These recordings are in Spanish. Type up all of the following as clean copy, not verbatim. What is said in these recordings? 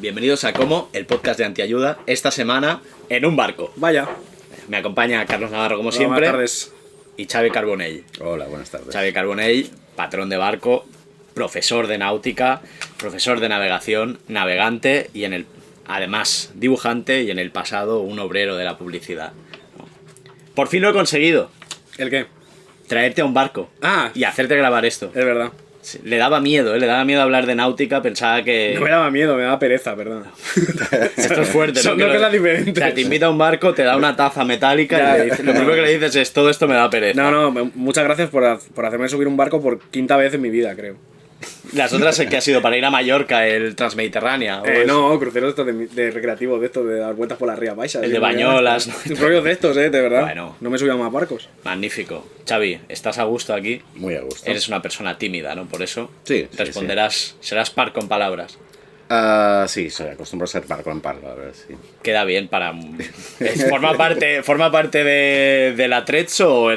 Bienvenidos a Como, el podcast de Antiayuda. Esta semana en un barco. Vaya. Me acompaña Carlos Navarro como Hola, siempre. buenas tardes. Y Xavi Carbonell. Hola, buenas tardes. Xavi Carbonell, patrón de barco, profesor de náutica, profesor de navegación, navegante y además dibujante y en el pasado un obrero de la publicidad. Por fin lo he conseguido. ¿El qué? Traerte a un barco. Ah. Y hacerte grabar esto. Es verdad. Sí, le daba miedo hablar de náutica, pensaba que... No me daba miedo, me daba pereza, perdón. Esto es fuerte, ¿no? Son dos cosas diferentes. O sea, te invita a un barco, te da una taza metálica Ya, y le dices, lo primero que le dices es todo esto me da pereza. No, muchas gracias por hacerme subir un barco por quinta vez en mi vida, creo. Las otras que ha sido para ir a Mallorca, el Transmediterránea. No, cruceros de recreativos de estos, de dar vueltas por las rías baixas. El de Bañolas, ¿no? Rollos de estos, de verdad. Bueno. No me subía a más barcos. Magnífico. Xavi, ¿estás a gusto aquí? Muy a gusto. Eres una persona tímida, ¿no? Por eso Sí, responderás, serás par con palabras. Sí, soy acostumbrado a ser par con par, a ver, sí. Queda bien para... ¿Forma parte del atrezzo o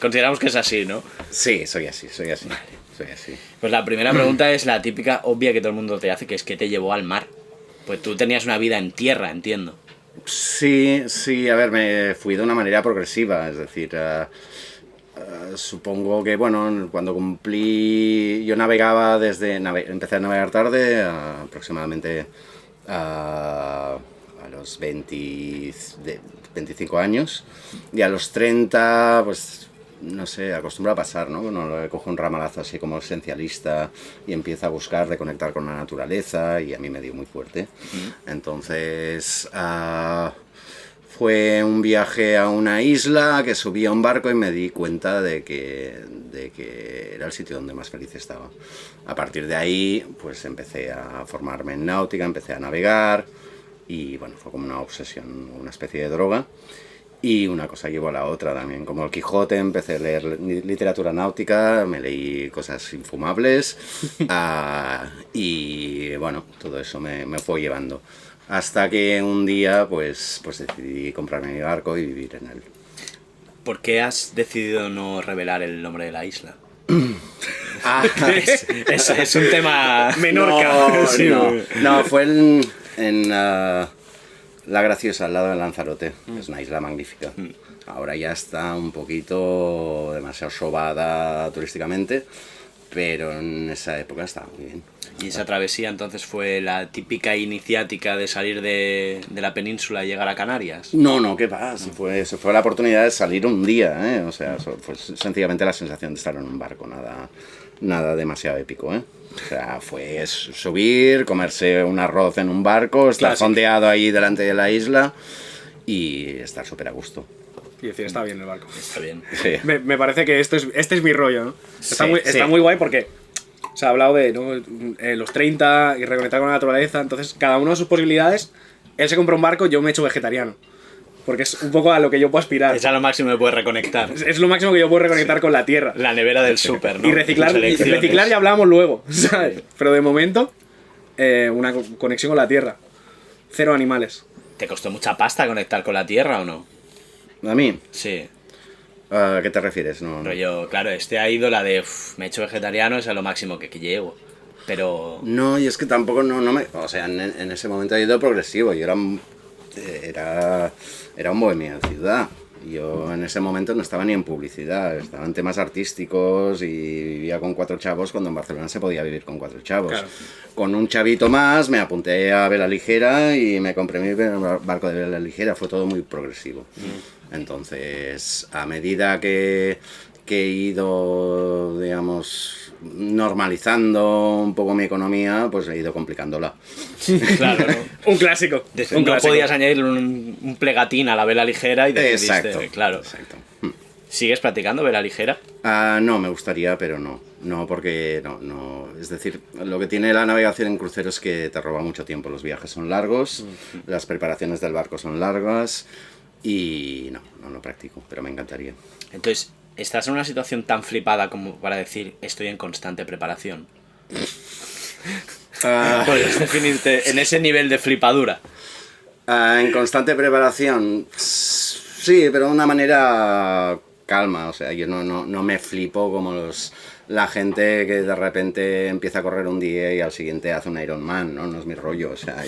consideramos que es así, no? Sí, soy así. Pues la primera pregunta es la típica obvia que todo el mundo te hace, que es ¿qué te llevó al mar? Pues tú tenías una vida en tierra, entiendo. Sí, a ver, me fui de una manera progresiva, es decir, supongo que, bueno, cuando cumplí, yo navegaba empecé a navegar tarde, aproximadamente a los 25 años, y a los 30, pues, no sé, acostumbro a pasar, ¿no? Uno coge un ramalazo así como esencialista y empieza a buscar de conectar con la naturaleza, y a mí me dio muy fuerte. Entonces, fue un viaje a una isla, que subí a un barco y me di cuenta de que era el sitio donde más feliz estaba. A partir de ahí, pues empecé a formarme en náutica, empecé a navegar y bueno, fue como una obsesión, una especie de droga. Y una cosa llevó a la otra también, como el Quijote, empecé a leer literatura náutica, me leí cosas infumables y bueno, todo eso me fue llevando. Hasta que un día pues decidí comprarme mi barco y vivir en él. ¿Por qué has decidido no revelar el nombre de la isla? Es un tema... Menorca. No, fue en La Graciosa, al lado de Lanzarote. Es una isla magnífica. Ahora ya está un poquito demasiado sobada turísticamente, pero en esa época estaba muy bien. Y esa travesía entonces fue la típica iniciática de salir de la península y llegar a Canarias. No, ¿qué pasa? Fue la oportunidad de salir un día, ¿eh? O sea, fue sencillamente la sensación de estar en un barco, nada demasiado épico, ¿eh? O sea, fue subir, comerse un arroz en un barco, estar fondeado ahí delante de la isla y estar súper a gusto. Y decir, está bien el barco. Está bien. Sí. Me parece que este es mi rollo, ¿no? Está Sí. muy guay porque se ha hablado de, ¿no? Los 30 y reconectar con la naturaleza. Entonces, cada uno de sus posibilidades. Él se compra un barco, yo me he hecho vegetariano. Porque es un poco a lo que yo puedo aspirar. Es a lo máximo que puedes reconectar. Es lo máximo que yo puedo reconectar con la tierra. La nevera del súper, ¿no? Y reciclar ya hablábamos luego, ¿sabes? Pero de momento, una conexión con la tierra. Cero animales. ¿Te costó mucha pasta conectar con la tierra o no? ¿A mí? Sí. ¿A qué te refieres? No. Rollo, claro, ha ido la de me he hecho vegetariano, es a lo máximo que llego. Pero... No, y es que tampoco no me... O sea, en ese momento ha ido progresivo. Yo era un bohemio de ciudad. Yo en ese momento no estaba ni en publicidad, estaba en temas artísticos y vivía con 4 chavos cuando en Barcelona se podía vivir con 4 chavos. Claro. Con un chavito más me apunté a vela ligera y me compré mi barco de vela ligera. Fue todo muy progresivo. Entonces, a medida que he ido, digamos, normalizando un poco mi economía, pues he ido complicándola. Claro, ¿no? Un clásico. No podías añadir un plegatín a la vela ligera y decidiste, Exacto, claro. exacto. ¿Sigues practicando vela ligera? No, me gustaría, pero no. No, porque no. Es decir, lo que tiene la navegación en crucero es que te roba mucho tiempo. Los viajes son largos, las preparaciones del barco son largas y no lo practico, pero me encantaría. Entonces, ¿estás en una situación tan flipada como para decir estoy en constante preparación? ¿Podrías definirte en ese nivel de flipadura? En constante preparación, sí, pero de una manera calma. O sea, yo no me flipo como la gente que de repente empieza a correr un día y al siguiente hace un Ironman, ¿no? No es mi rollo, o sea,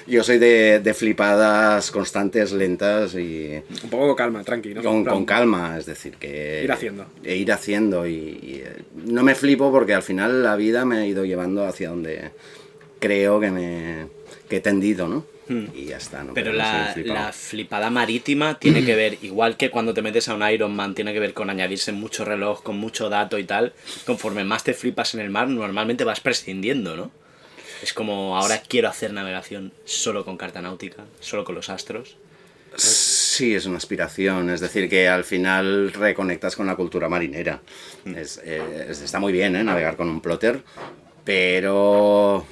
yo soy de flipadas constantes, lentas y... Un poco con calma, tranqui, ¿no? Con calma, es decir, que... Ir haciendo. Ir haciendo y no me flipo porque al final la vida me ha ido llevando hacia donde creo que he tendido, ¿no? Y ya está, ¿no? Pero no soy la flipado. flipada marítima tiene que ver, igual que cuando te metes a un Ironman, tiene que ver con añadirse mucho reloj, con mucho dato y tal. Conforme más te flipas en el mar, normalmente vas prescindiendo, ¿no? Es como, ahora quiero hacer navegación solo con carta náutica, solo con los astros. Sí, es una aspiración, es decir, que al final reconectas con la cultura marinera. Está muy bien, navegar con un plotter, pero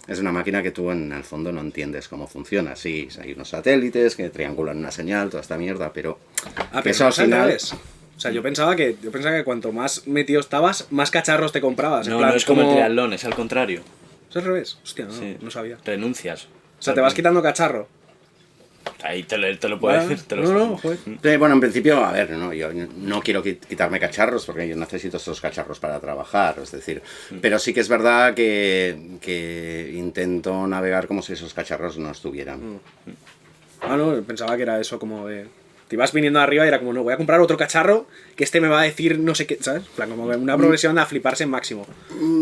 es una máquina que tú en el fondo no entiendes cómo funciona. Sí, hay unos satélites que triangulan una señal, toda esta mierda, pero que eso al final... O sea, yo pensaba que cuanto más metido estabas, más cacharros te comprabas. No, en plan, no es como el triatlón, es al contrario. ¿Es al revés? Hostia, no, Sí. no sabía. Renuncias. O sea, te vas quitando cacharro. Ahí te lo puedo decir. Te lo No, sé. joder. Bueno, en principio, a ver, ¿no? Yo no quiero quitarme cacharros porque yo necesito estos cacharros para trabajar, es decir, pero sí que es verdad que intento navegar como si esos cacharros no estuvieran. Ah, no, pensaba que era eso como de... Te ibas viniendo arriba y era como, no, voy a comprar otro cacharro que este me va a decir no sé qué, ¿sabes? En plan, como una progresión a fliparse en máximo.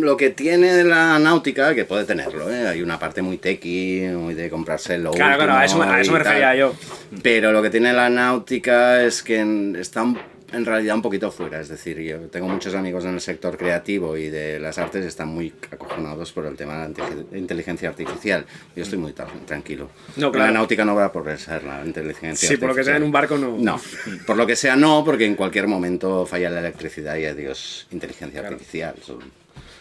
Lo que tiene la náutica, que puede tenerlo, hay una parte muy techy, muy de comprarse lo Claro, último a eso y me refería tal. yo. Pero lo que tiene la náutica es que está en realidad un poquito fuera, es decir, yo tengo muchos amigos en el sector creativo y de las artes y están muy acojonados por el tema de la inteligencia artificial. Yo estoy muy tranquilo. No, claro. La náutica no va por ser la inteligencia artificial. Sí, por lo que sea en un barco no. No, por lo que sea no, porque en cualquier momento falla la electricidad y adiós inteligencia artificial.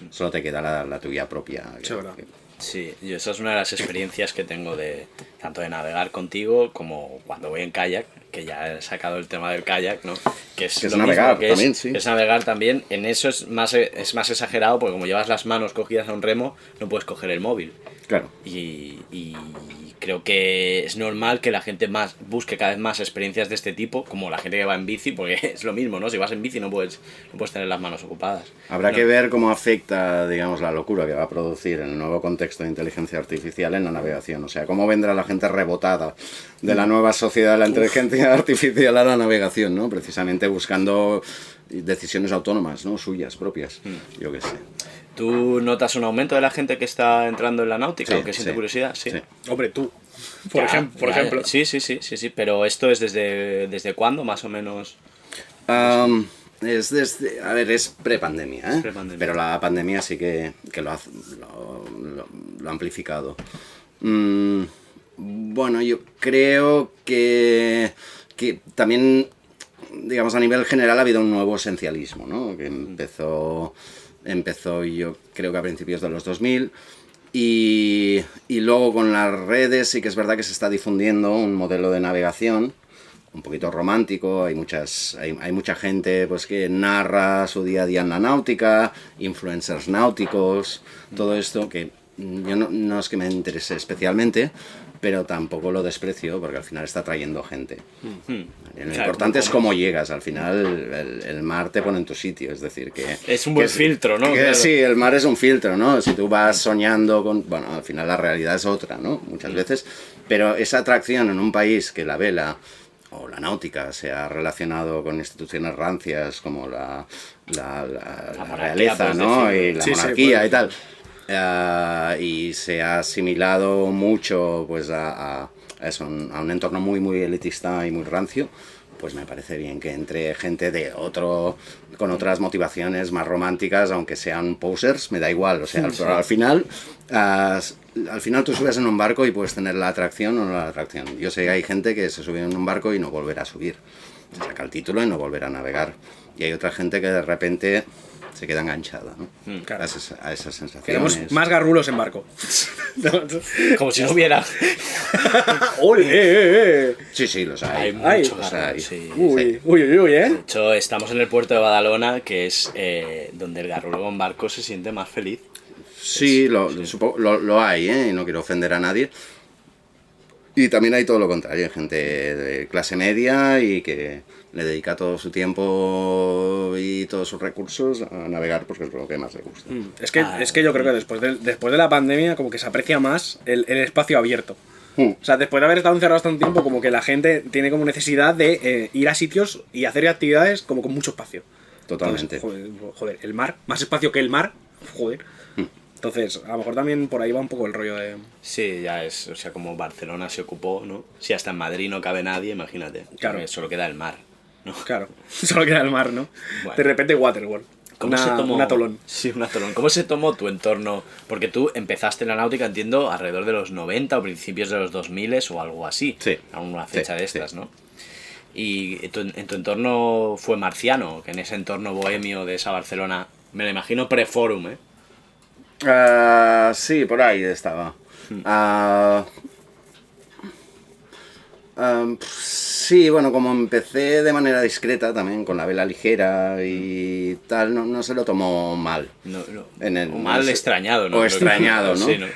Solo te queda la tuya propia. Sí, verdad. Sí, yo esa es una de las experiencias que tengo de tanto de navegar contigo como cuando voy en kayak, que ya he sacado el tema del kayak, ¿no? Que es lo navegar mismo, también, sí. Es navegar también. En eso es más exagerado porque como llevas las manos cogidas a un remo, no puedes coger el móvil. Claro. Y creo que es normal que la gente busque cada vez más experiencias de este tipo, como la gente que va en bici, porque es lo mismo, ¿no? Si vas en bici no puedes tener las manos ocupadas. Habrá que ver cómo afecta, digamos, la locura que va a producir en el nuevo contexto de inteligencia artificial en la navegación. O sea, cómo vendrá la gente rebotada de la nueva sociedad de la inteligencia artificial a la navegación, ¿no? Precisamente buscando decisiones autónomas, ¿no? Suyas, propias. Yo qué sé. ¿Tú notas un aumento de la gente que está entrando en la náutica Sí, o que siente sí, curiosidad? Sí. sí. Hombre, tú. Por ejemplo. Sí, pero esto es desde cuándo, más o menos. Es prepandemia, ¿eh? Prepandemia. Pero la pandemia sí que lo ha amplificado. Bueno, yo creo que también, digamos, a nivel general ha habido un nuevo esencialismo, ¿no? Que empezó yo creo que a principios de los 2000 y luego con las redes sí que es verdad que se está difundiendo un modelo de navegación un poquito romántico, hay mucha gente pues que narra su día a día en la náutica, influencers náuticos, todo esto que yo no es que me interese especialmente, pero tampoco lo desprecio porque al final está trayendo gente. Lo importante es cómo llegas, al final el mar te pone en tu sitio, es decir que... Es un buen filtro, ¿no? Claro. Sí, el mar es un filtro, ¿no? Si tú vas soñando con... Bueno, al final la realidad es otra, ¿no? Muchas veces, pero esa atracción en un país que la vela o la náutica se ha relacionado con instituciones rancias como la realeza, ¿no? Y la monarquía y tal. Y se ha asimilado mucho pues a un entorno muy muy elitista y muy rancio, pues me parece bien que entre gente con otras motivaciones más románticas, aunque sean posers, me da igual, o sea, pero al final tú subes en un barco y puedes tener la atracción o no la atracción. Yo sé que hay gente que se sube en un barco y no volverá a subir, se saca el título y no volverá a navegar, y hay otra gente que de repente se queda enganchada, ¿no? Claro. A esas sensaciones. Queremos más garrulos en barco. Como si no hubiera. ¡Ole! Sí, los Hay hay. muchos los garrulos, hay. sí. Uy, De hecho, estamos en el puerto de Badalona, que es donde el garrulo en barco se siente más feliz. Sí, lo hay, y no quiero ofender a nadie. Y también hay todo lo contrario, hay gente de clase media y que le dedica todo su tiempo y todos sus recursos a navegar porque es lo que más le gusta. Es que yo creo que después de la pandemia como que se aprecia más el espacio abierto. O sea, después de haber estado encerrados tanto tiempo, como que la gente tiene como necesidad de ir a sitios y hacer actividades como con mucho espacio. Totalmente. Entonces, joder, el mar, más espacio que el mar, joder. Entonces, a lo mejor también por ahí va un poco el rollo de... Sí, ya es, o sea, como Barcelona se ocupó, ¿no? Si hasta en Madrid no cabe nadie, imagínate. Claro. Que solo queda el mar, ¿no? Claro, solo queda el mar, ¿no? Bueno. De repente Waterworld. ¿Cómo se tomó? Un atolón. Sí, un atolón. ¿Cómo se tomó tu entorno? Porque tú empezaste en la náutica, entiendo, alrededor de los 90 o principios de los 2000 o algo así. Sí. A una fecha Sí, de estas, sí. ¿no? Y en tu entorno fue marciano, que en ese entorno bohemio de esa Barcelona, me lo imagino pre-forum, ¿eh? Sí, por ahí estaba. Sí, bueno, como empecé de manera discreta también, con la vela ligera y tal, no se lo tomó mal. No, O mal extrañado, ¿no? O extrañado, ¿no? Sí, ¿no?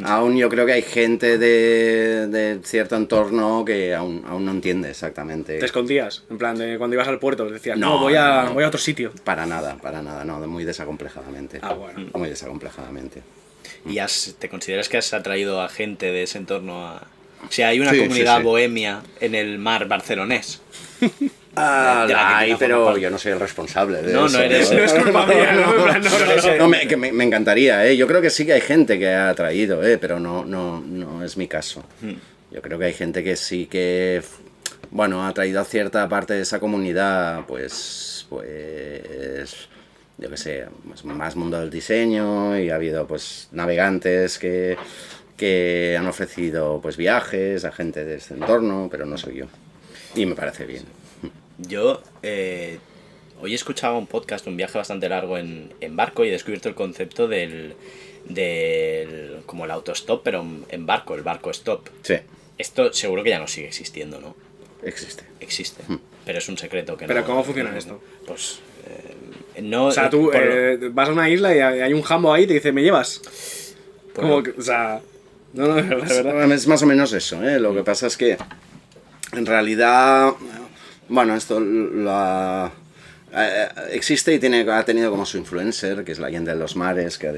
Aún yo creo que hay gente de cierto entorno que aún no entiende exactamente. Te escondías, en plan, de cuando ibas al puerto, decías, No, voy a no. otro sitio. Para nada, no, muy desacomplejadamente. Ah, bueno. Muy desacomplejadamente. ¿Y te consideras que has atraído a gente de ese entorno a...? O sea, hay una Sí, comunidad sí. bohemia en el mar barcelonés. Ah, de la que la hay, quizá pero forma parte. yo no soy el responsable de No, eso. no eres- No es culpa mía, ¿no? En plan, No, me encantaría, ¿eh? Yo creo que sí que hay gente que ha atraído, pero no es mi caso. Yo creo que hay gente que sí que, bueno, ha traído a cierta parte de esa comunidad, pues yo qué sé, pues más mundo del diseño, y ha habido pues navegantes que han ofrecido pues viajes a gente de este entorno, pero no soy yo. Y me parece bien. Yo hoy escuchaba un podcast, un viaje bastante largo en barco, y he descubierto el concepto del como el autostop, pero en barco, el barco stop. Sí, Esto seguro que ya no sigue existiendo, ¿no? existe. Existe, pero es un secreto que Pero no... ¿cómo funciona esto? Pues no... O sea, tú vas a una isla y hay un jambo ahí y te dice, ¿me llevas? Como que, o sea... No, de verdad. Es más o menos eso, ¿eh? Lo que pasa es que en realidad, bueno, esto existe y ha tenido como su influencer, que es la Allende de los Mares, que ha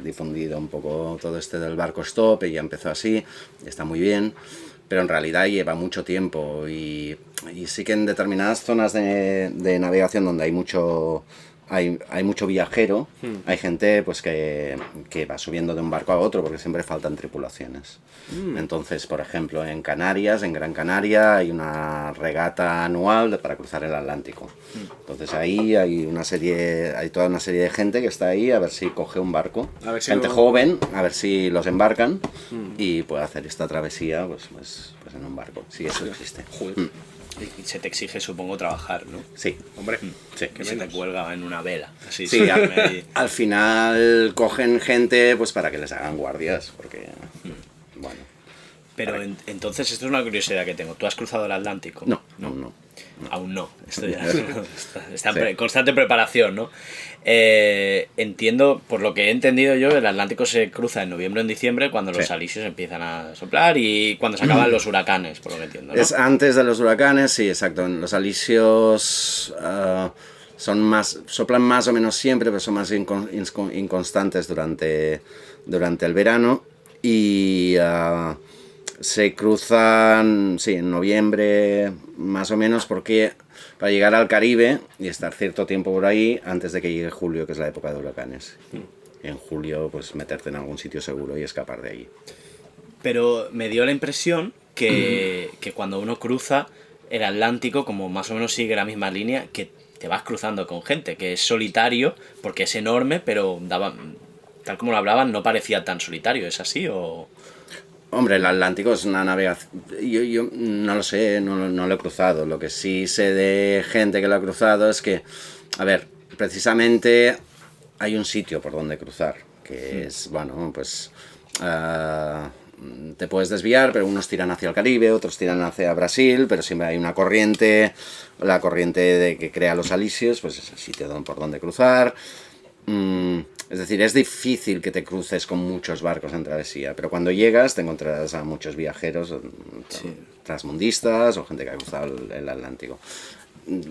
difundido un poco todo este del barco stop, y ya empezó así, y está muy bien, pero en realidad lleva mucho tiempo, y sí que en determinadas zonas de navegación donde hay mucho viajero, hay gente pues que va subiendo de un barco a otro porque siempre faltan tripulaciones. Entonces, por ejemplo, en Canarias, en Gran Canaria, hay una regata anual para cruzar el Atlántico. Entonces ahí hay toda una serie de gente que está ahí a ver si coge un barco, A ver si gente lo- joven, a ver si los embarcan y puede hacer esta travesía pues en un barco. Sí, eso existe. Joder. Y se te exige, supongo, trabajar, ¿no? Sí. Hombre, Sí. Que se te cuelga en una vela. Así, Sí, sin al, ahí. al final cogen gente pues para que les hagan guardias, porque bueno, Pero entonces, esto es una curiosidad que tengo. ¿Tú has cruzado el Atlántico? no. Aún no. Esto ya está Sí. en constante preparación, ¿no? Entiendo, por lo que he entendido yo, el Atlántico se cruza en noviembre o en diciembre, cuando los Sí. alisios empiezan a soplar y cuando se acaban los huracanes, por lo que entiendo, ¿no? Es antes de los huracanes, sí, exacto. Los alisios soplan más o menos siempre, pero son más inconstantes durante el verano, y se cruzan, sí, en noviembre más o menos, porque para llegar al Caribe y estar cierto tiempo por ahí antes de que llegue julio, que es la época de huracanes. Y en julio pues meterte en algún sitio seguro y escapar de ahí. Pero me dio la impresión que cuando uno cruza el Atlántico, como más o menos sigue la misma línea, que te vas cruzando con gente, que es solitario, porque es enorme, pero tal como lo hablaban, no parecía tan solitario. ¿Es así o...? Hombre, el Atlántico es una navegación... Yo no lo sé, no lo he cruzado. Lo que sí sé de gente que lo ha cruzado es que, a ver, precisamente hay un sitio por donde cruzar, que es, bueno, pues... te puedes desviar, pero unos tiran hacia el Caribe, otros tiran hacia Brasil, pero siempre hay una corriente, la corriente que crea los alisios, pues es el sitio por donde cruzar. Es decir, es difícil que te cruces con muchos barcos en travesía, pero cuando llegas te encontrarás a muchos viajeros transmundistas o gente que ha cruzado el Atlántico.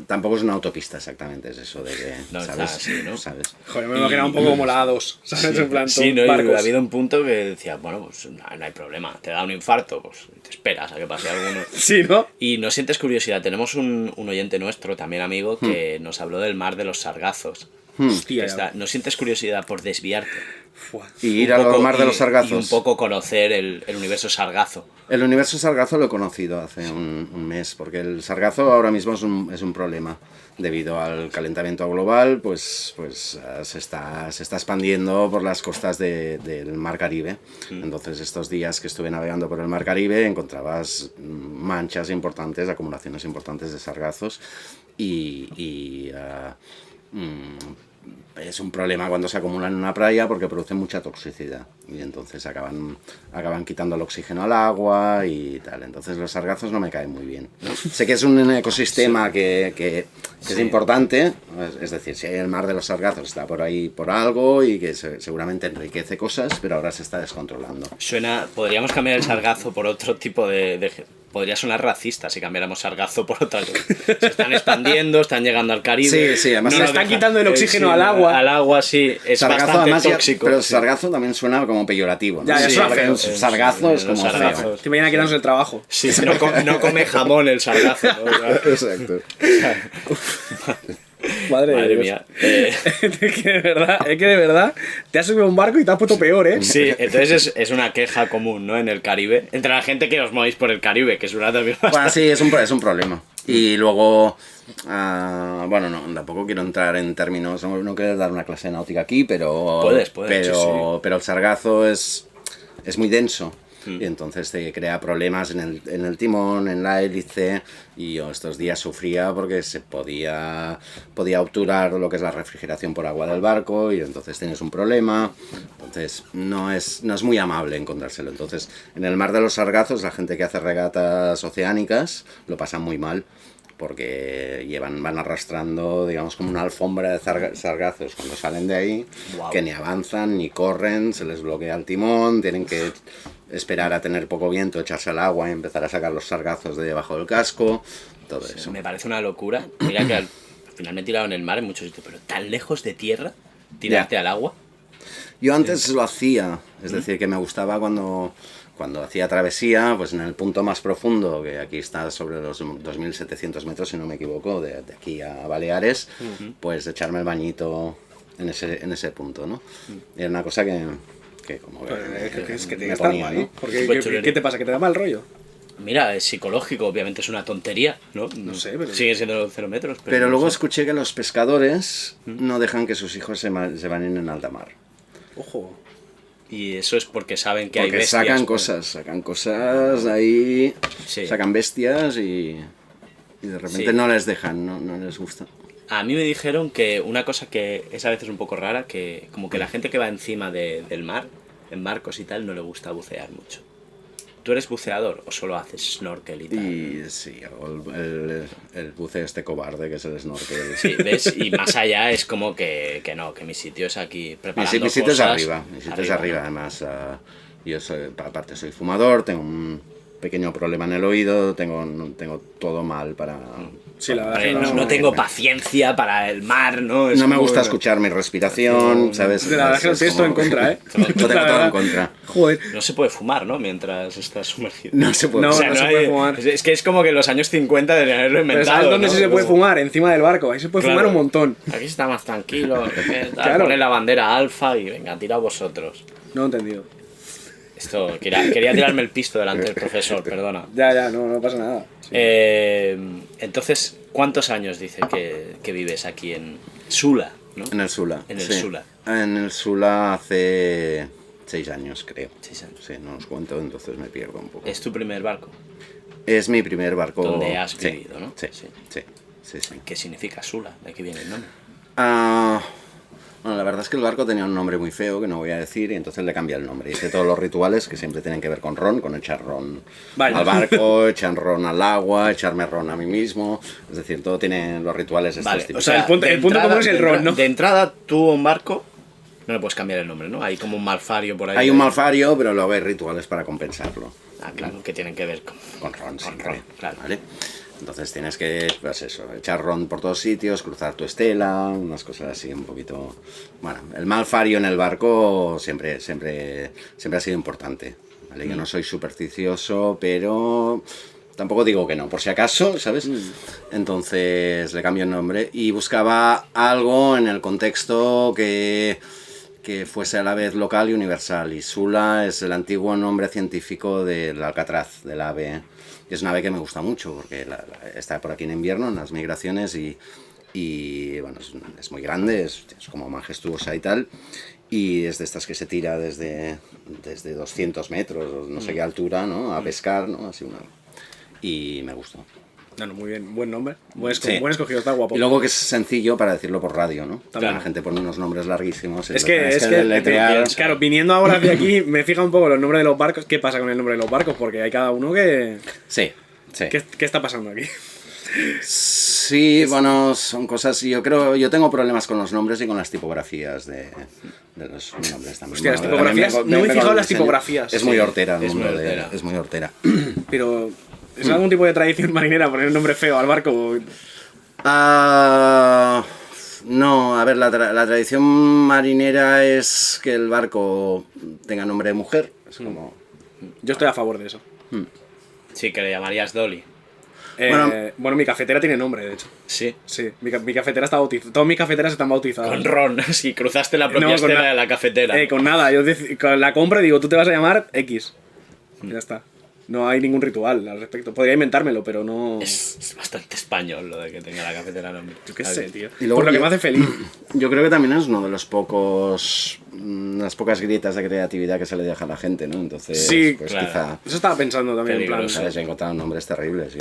Tampoco es una autopista exactamente, es eso de que, No, ¿sabes? está así, ¿no? ¿Sabes? Joder, me imagino un poco como la A2, ¿sabes? En plan, Sí, ¿no? Y barcos. ha habido un punto que decía, bueno, pues no hay problema, te da un infarto, pues te esperas a que pase alguno. Sí, ¿no? Y no sientes curiosidad, tenemos un oyente nuestro, también amigo, que nos habló del mar de los Sargazos. Hostia, ¿No sientes curiosidad por desviarte? Fua. Y ir al mar de los Y Sargazos. un poco conocer el universo Sargazo. El universo Sargazo lo he conocido hace un mes, porque el Sargazo ahora mismo es un problema. Debido al calentamiento global, pues se está expandiendo por las costas del Mar Caribe. Entonces, estos días que estuve navegando por el Mar Caribe, encontrabas manchas importantes, acumulaciones importantes de sargazos es un problema cuando se acumulan en una playa porque producen mucha toxicidad y entonces acaban quitando el oxígeno al agua y tal. Entonces los sargazos no me caen muy bien. Sé que es un ecosistema que es importante, es decir, si hay el mar de los sargazos está por ahí por algo y que seguramente enriquece cosas, pero ahora se está descontrolando. Podríamos cambiar el sargazo por otro tipo podría sonar racista si cambiáramos sargazo por otra cosa. Se están expandiendo, están llegando al Caribe. Sí, además le están quitando el oxígeno al agua. Al agua, sí, es sargazo, bastante además, tóxico. pero sí. sargazo también suena como peyorativo, ¿no? Ya, Sí, suena porque feo. un sargazo es como feo. Te imaginas quitándose el trabajo. Sí, no come jamón el sargazo. ¿no? Exacto. Madre Madre Dios. mía. Es que de verdad te has subido a un barco y te has puesto peor, ¿eh? Sí, entonces es una queja común, ¿no? En el Caribe. Entre la gente que os movéis por el Caribe, que es una también Bueno, sí, es un problema. Y luego, bueno, no, tampoco quiero entrar en términos, no quiero dar una clase de náutica aquí, pero Puedes, pero el sargazo es muy denso. Y entonces te crea problemas en el timón, en la hélice, y yo estos días sufría porque se podía obturar lo que es la refrigeración por agua del barco y entonces tienes un problema. Entonces no es muy amable encontrárselo. Entonces en el mar de los sargazos la gente que hace regatas oceánicas lo pasa muy mal porque van arrastrando, digamos, como una alfombra de sargazos cuando salen de ahí, Wow. que ni avanzan ni corren, se les bloquea el timón, tienen que esperar a tener poco viento, echarse al agua y empezar a sacar los sargazos de debajo del casco, todo eso. Me parece una locura. Mira que al final me he tirado en el mar en muchos sitios, pero tan lejos de tierra, tirarte al agua. Yo antes lo hacía, es decir, que me gustaba cuando hacía travesía, pues en el punto más profundo, que aquí está sobre los 2.700 metros, si no me equivoco, de aquí a Baleares, pues echarme el bañito en ese punto, ¿no? Y era una cosa que como Es que te me gastas ponía, mal, ¿no? ¿no? Porque, ¿qué te pasa? ¿Que te da mal rollo? Mira, es psicológico, obviamente es una tontería, ¿no? No sé, pero... Sigue siendo 0 metros. Pero no luego sé. escuché que los pescadores no dejan que sus hijos se bañen en alta mar. Ojo. Y eso es porque saben que hay Porque bestias. sacan cosas de ahí, Sí. sacan bestias y de repente Sí. no les dejan, no les gusta. A mí me dijeron que una cosa que es a veces un poco rara, que como que la gente que va encima del mar, en barcos y tal, no le gusta bucear mucho. ¿Tú eres buceador o solo haces snorkel y tal? Y sí, el buceo este cobarde que es el snorkel. Sí, ¿ves? Y más allá es como que no, que mi sitio es aquí preparando Mi sitio es cosas. arriba, ¿no? además yo aparte soy fumador, tengo un pequeño problema en el oído, tengo todo mal para... Sí, la verdad Hombre, es que no tengo paciencia para el mar, ¿no? Es No me como- gusta escuchar mi respiración, ¿sabes? La verdad es que lo tienes todo en contra, ¿eh? Lo tengo La todo verdad. en contra. Joder. No se puede fumar, ¿no? Mientras estás sumergido. No se puede. No, O sea, no se hay- puede fumar. Es que es como que en los años 50 deberían haberlo Pero inventado. ¿sabes dónde ¿no? sí se puede Como- fumar? Encima del barco. Ahí se puede Claro. fumar un montón. Aquí está más tranquilo. Claro. Poner la bandera alfa y venga, tira vosotros. No he entendido. Esto, quería tirarme el pisto delante del profesor, perdona. Ya, no pasa nada. Sí. Entonces, ¿cuántos años dice que vives aquí en Sula, ¿no? En el Sula. En el sí. Sula. En el Sula hace 6 años, creo. 6 años. Sí, no os cuento, entonces me pierdo un poco. ¿Es tu primer barco? Es mi primer barco. Donde has Sí, vivido, ¿no? Sí, Sí. sí. ¿Qué significa Sula? ¿De aquí viene el nombre? Ah, Bueno, la verdad es que el barco tenía un nombre muy feo, que no voy a decir, y entonces le cambia el nombre. Hice todos los rituales que siempre tienen que ver con ron, con echar ron Vaya. al barco, echar ron al agua, echarme ron a mí mismo. Es decir, todo tiene los rituales estos Vale, típicos. o sea, el punto común es el ron, ¿no? De entrada, tú a un barco no le puedes cambiar el nombre, ¿no? Hay como un malfario por ahí. Hay un malfario, pero luego hay rituales para compensarlo. Ah, claro, que tienen que ver con Con ron, siempre, ron, claro. ¿vale? Entonces tienes que, pues eso, echar ron por todos sitios, cruzar tu estela, unas cosas así un poquito... Bueno, el malfario en el barco siempre ha sido importante, ¿vale? Yo no soy supersticioso, pero tampoco digo que no, por si acaso, ¿sabes? Entonces le cambio el nombre y buscaba algo en el contexto que fuese a la vez local y universal. Y Sula es el antiguo nombre científico del alcatraz, del ave. Y es una ave que me gusta mucho porque está por aquí en invierno, en las migraciones, y bueno, es muy grande, es como majestuosa y tal. Y es de estas que se tira desde 200 metros, no sé qué altura, ¿no? A pescar, ¿no? Así una... Y me gustó. No, muy bien, buen nombre. Sí. Buen escogido, está guapo. Y luego que es sencillo para decirlo por radio, ¿no? También. La gente pone unos nombres larguísimos. Es que claro, viniendo ahora de aquí, me fija un poco los nombres de los barcos. ¿Qué pasa con el nombre de los barcos? Porque hay cada uno que... Sí, sí. ¿Qué está pasando aquí? Sí, bueno, son cosas... Yo tengo problemas con los nombres y con las tipografías de los nombres también. Hostia, las Bueno, tipografías, también no me he vengo fijado en del las diseño. tipografías. Es muy hortera, el Es muy mundo de- hortera. es muy hortera. Pero... ¿Es algún tipo de tradición marinera poner un nombre feo al barco? No, a ver, la tradición marinera es que el barco tenga nombre de mujer. Es como... Yo estoy a favor de eso. Sí, que le llamarías Dolly. Bueno, mi cafetera tiene nombre, de hecho. Sí. Sí, mi cafetera está bautizada. Todas mis cafeteras están bautizadas. Con ron, si cruzaste la propia No, con estela de la cafetera. Con nada, con la compro y digo, tú te vas a llamar X. Ya está. No hay ningún ritual al respecto. Podría inventármelo, pero no... Es bastante español lo de que tenga la cafetera nombre. Yo qué sé, tío. Y luego Por lo que yo- me hace feliz. Yo creo que también es uno de las pocas grietas de creatividad que se le deja a la gente, ¿no? Entonces, Sí, pues claro. quizá... Eso estaba pensando también, en plan... Peligroso. ¿Sabes? He encontrado nombres terribles, sí.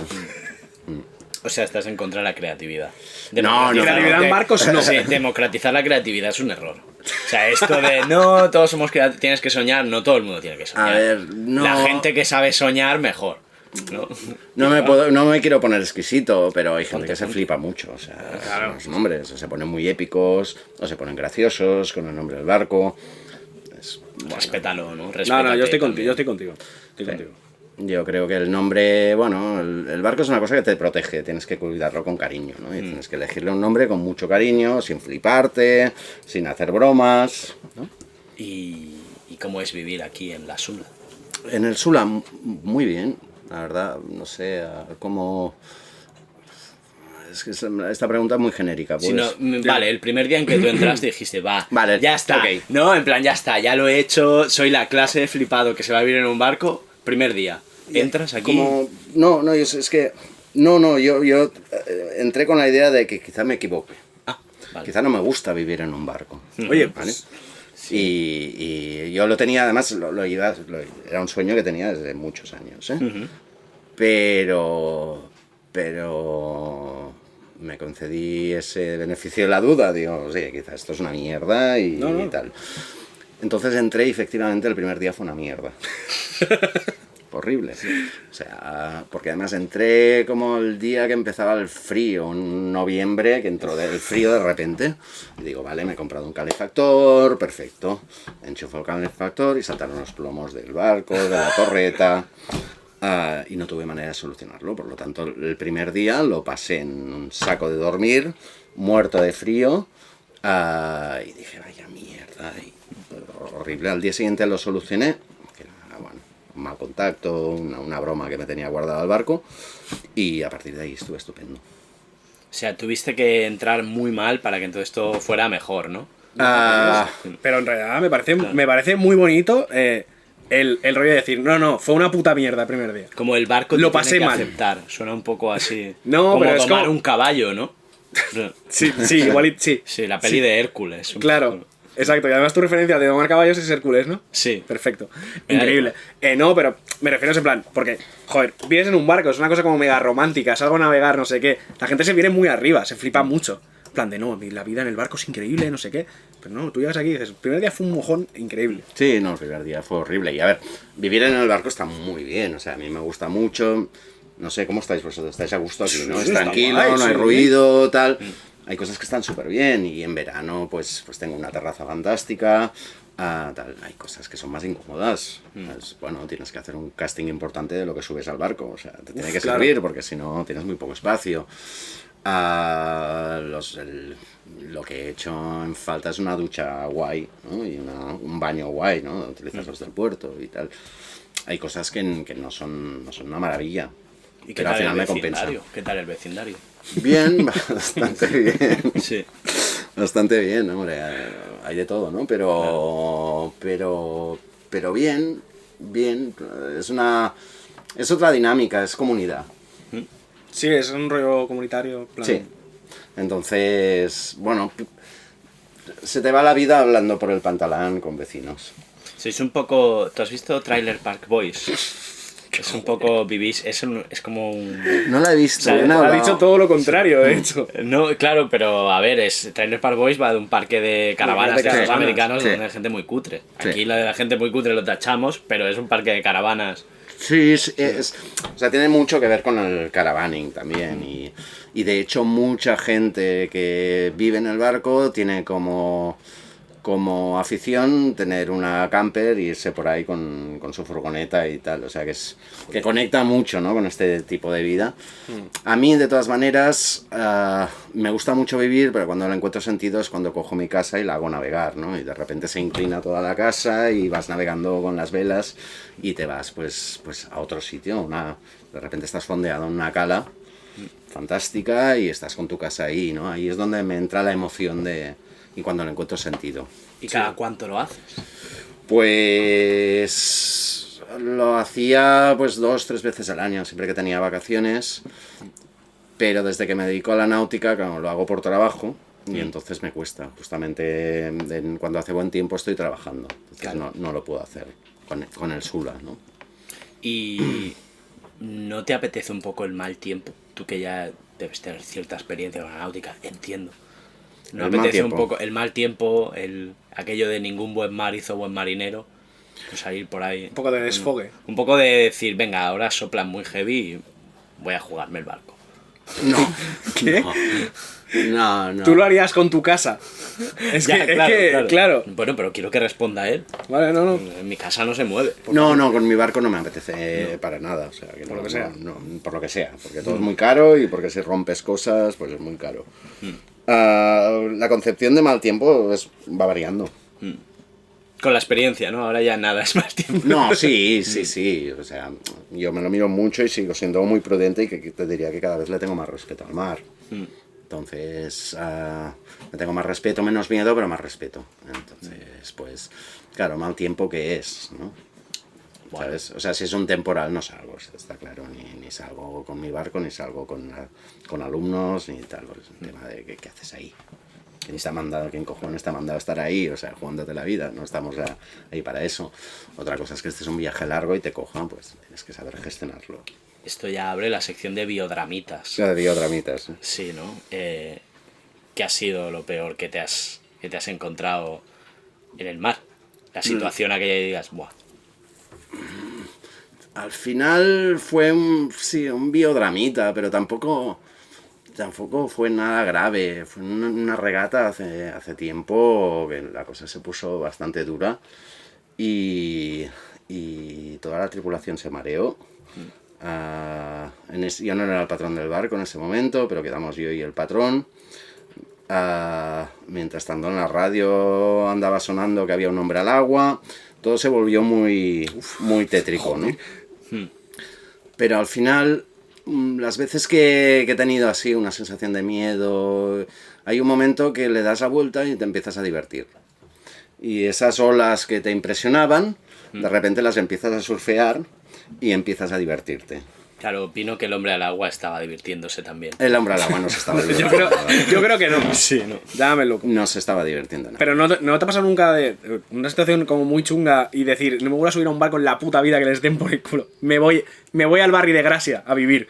O sea, estás en contra de la creatividad. No, creatividad en barcos, no. Sí, democratizar la creatividad es un error. O sea, esto de no, todos somos creativos, tienes que soñar, no todo el mundo tiene que soñar. A ver, no... La gente que sabe soñar, mejor. ¿No? No me quiero poner exquisito, pero hay gente que se flipa mucho. O sea, Claro. los nombres o se ponen muy épicos, o se ponen graciosos con el nombre del barco. Respétalo, ¿no? No, Respétate yo estoy también. contigo. Estoy contigo. Yo creo que el nombre, bueno, el barco es una cosa que te protege, tienes que cuidarlo con cariño, ¿no? Y tienes que elegirle un nombre con mucho cariño, sin fliparte, sin hacer bromas, ¿no? ¿Y cómo es vivir aquí en la Sula? En el Sula, muy bien, la verdad, no sé, cómo... Es que esta pregunta es muy genérica, pues. Si no, vale, el primer día en que tú entraste dijiste, Vale, ya está. ok. No, en plan, ya está, ya lo he hecho, soy la clase de flipado que se va a vivir en un barco. Primer día, entras aquí. Como, no, es que... No, yo entré con la idea de que quizá me equivoque. Ah, vale. Quizá no me gusta vivir en un barco. Oye, ¿vale? pues... Y yo lo tenía, además, era un sueño que tenía desde muchos años, ¿eh? Pero me concedí ese beneficio de la duda, digo, sí, quizás esto es una mierda y tal. Entonces entré y efectivamente el primer día fue una mierda. Horrible. O sea, porque además entré como el día que empezaba el frío, en noviembre, que entró el frío de repente. Y digo, vale, me he comprado un calefactor, perfecto. Enchufo el calefactor y saltaron los plomos del barco, de la torreta. Y no tuve manera de solucionarlo. Por lo tanto, el primer día lo pasé en un saco de dormir, muerto de frío. Y dije, vaya mierda. Horrible. Al día siguiente lo solucioné. Que era, bueno, un mal contacto, una broma que me tenía guardada al barco. Y a partir de ahí estuve estupendo. O sea, tuviste que entrar muy mal para que entonces todo fuera mejor, ¿no? Pero en realidad me parece muy bonito el rollo de decir, no, fue una puta mierda el primer día. Como el barco Lo te pasé tiene que mal. aceptar. Suena un poco así. No, como pero es domar como- un caballo, ¿no? Sí, igual sí. Sí, la peli de Hércules. un Claro, poco. exacto. Y además tu referencia de domar caballos es Hércules, ¿no? Sí. Perfecto. Increíble. No, pero me refiero a ese plan, porque, joder, vives en un barco, es una cosa como mega romántica, salgo a navegar, no sé qué. La gente se viene muy arriba, se flipa mucho. plan de no, la vida en el barco es increíble, no sé qué. Pero no, tú llegas aquí y dices, el primer día fue un mojón increíble. Sí, no, el primer día fue horrible. Y a ver, vivir en el barco está muy bien, o sea, a mí me gusta mucho. No sé, ¿cómo estáis vosotros? ¿Estáis a gusto aquí, no? Sí, Es está tranquilo, guay, no hay sí. ruido, tal. Hay cosas que están súper bien y en verano pues tengo una terraza fantástica. Tal. Hay cosas que son más incómodas. Bueno, tienes que hacer un casting importante de lo que subes al barco. O sea, te tiene que claro. servir porque si no tienes muy poco espacio. Lo que he hecho en falta es una ducha guay, ¿no? Y un baño guay, ¿no? Utilizas los del puerto y tal. Hay cosas que no son una maravilla. ¿Y qué pero tal al final el me compensa. vecindario? ¿Qué tal el vecindario? Bien, bastante bien. Sí. Bastante bien, hombre. Hay de todo, ¿no? Pero bien, bien. Es otra dinámica, es comunidad. Sí, es un rollo comunitario. Plan. Sí. Entonces, bueno, se te va la vida hablando por el pantalán con vecinos. Sois un poco... ¿Tú has visto Trailer Park Boys? Es un poco... Vivís... Es como un... No la he visto. ¿Sabes? bien Ha hablado. dicho todo lo contrario, de hecho. No, claro, pero a ver, Trailer Park Boys va de un parque de caravanas de Sí, estos sí, americanos sí. donde hay gente muy cutre. Sí. Aquí lo de la gente muy cutre lo tachamos, pero es un parque de caravanas. Sí, o sea, tiene mucho que ver con el caravaning también y de hecho mucha gente que vive en el barco tiene como afición tener una camper y irse por ahí con su furgoneta y tal, o sea que conecta mucho, ¿no? Con este tipo de vida. A mí de todas maneras me gusta mucho vivir, pero cuando le encuentro sentido es cuando cojo mi casa y la hago navegar, ¿no? Y de repente se inclina toda la casa y vas navegando con las velas y te vas pues a otro sitio, de repente estás fondeado en una cala fantástica y estás con tu casa ahí, ¿no? Ahí es donde me entra la emoción y cuando le encuentro sentido. ¿Y cada cuánto lo haces? Pues lo hacía pues 2-3 veces al año, siempre que tenía vacaciones, pero desde que me dedico a la náutica, claro, lo hago por trabajo y entonces me cuesta. Justamente cuando hace buen tiempo estoy trabajando, entonces Claro. no lo puedo hacer con el Sula, ¿no? ¿Y no te apetece un poco el mal tiempo? Tú que ya debes tener cierta experiencia con la náutica, entiendo. ¿No El mal apetece un tiempo. poco el mal tiempo, aquello de ningún buen mar hizo buen marinero? Pues salir por ahí. Un poco de desfogue. Un poco de decir, venga, ahora soplan muy heavy y voy a jugarme el barco. No. ¿Qué? No. Tú lo harías con tu casa. Es Ya, que, claro. Bueno, pero quiero que responda él. Vale, no. En mi casa no se mueve. No, con mi barco no me apetece para nada, o sea, que Por lo que sea. por lo que sea, porque todo es muy caro y porque si rompes cosas, pues es muy caro. La concepción de mal tiempo va variando. Con la experiencia, ¿no? Ahora ya nada es más tiempo. No, sí, o sea, yo me lo miro mucho y sigo siendo muy prudente y que te diría que cada vez le tengo más respeto al mar. Entonces, le tengo más respeto, menos miedo, pero más respeto. Entonces, pues, claro, mal tiempo que es, ¿no? Bueno. ¿Sabes? O sea, si es un temporal no salgo, está claro, ni salgo con mi barco, ni salgo con alumnos, ni tal, pues, el tema de qué haces ahí. ¿Quién cojones te ha mandado a estar ahí? O sea, jugándote la vida, no estamos ahí para eso. Otra cosa es que este es un viaje largo y te cojan, pues tienes que saber gestionarlo. Esto ya abre la sección de biodramitas. Ya digo dramitas, ¿eh? Sí, ¿no? ¿Qué ha sido lo peor que te has encontrado en el mar? La situación aquella que digas, buah. Al final fue un biodramita, pero tampoco fue nada grave. Fue una regata hace tiempo que la cosa se puso bastante dura y toda la tripulación se mareó. Yo no era el patrón del barco en ese momento, pero quedamos yo y el patrón. Mientras tanto en la radio andaba sonando que había un hombre al agua. Todo se volvió muy tétrico, ¿no? Pero al final, las veces que he tenido así una sensación de miedo, hay un momento que le das la vuelta y te empiezas a divertir. Y esas olas que te impresionaban, de repente las empiezas a surfear y empiezas a divertirte. Claro, opino que el hombre al agua estaba divirtiéndose también. El hombre al agua no se estaba divirtiendo. Yo creo que no. Sí, ¿no? Dame loco. No se estaba divirtiendo nada. Pero ¿no te ha pasado nunca de una situación como muy chunga y decir, no me voy a subir a un barco en la puta vida que les den por el culo? Me voy al barrio de Gracia a vivir.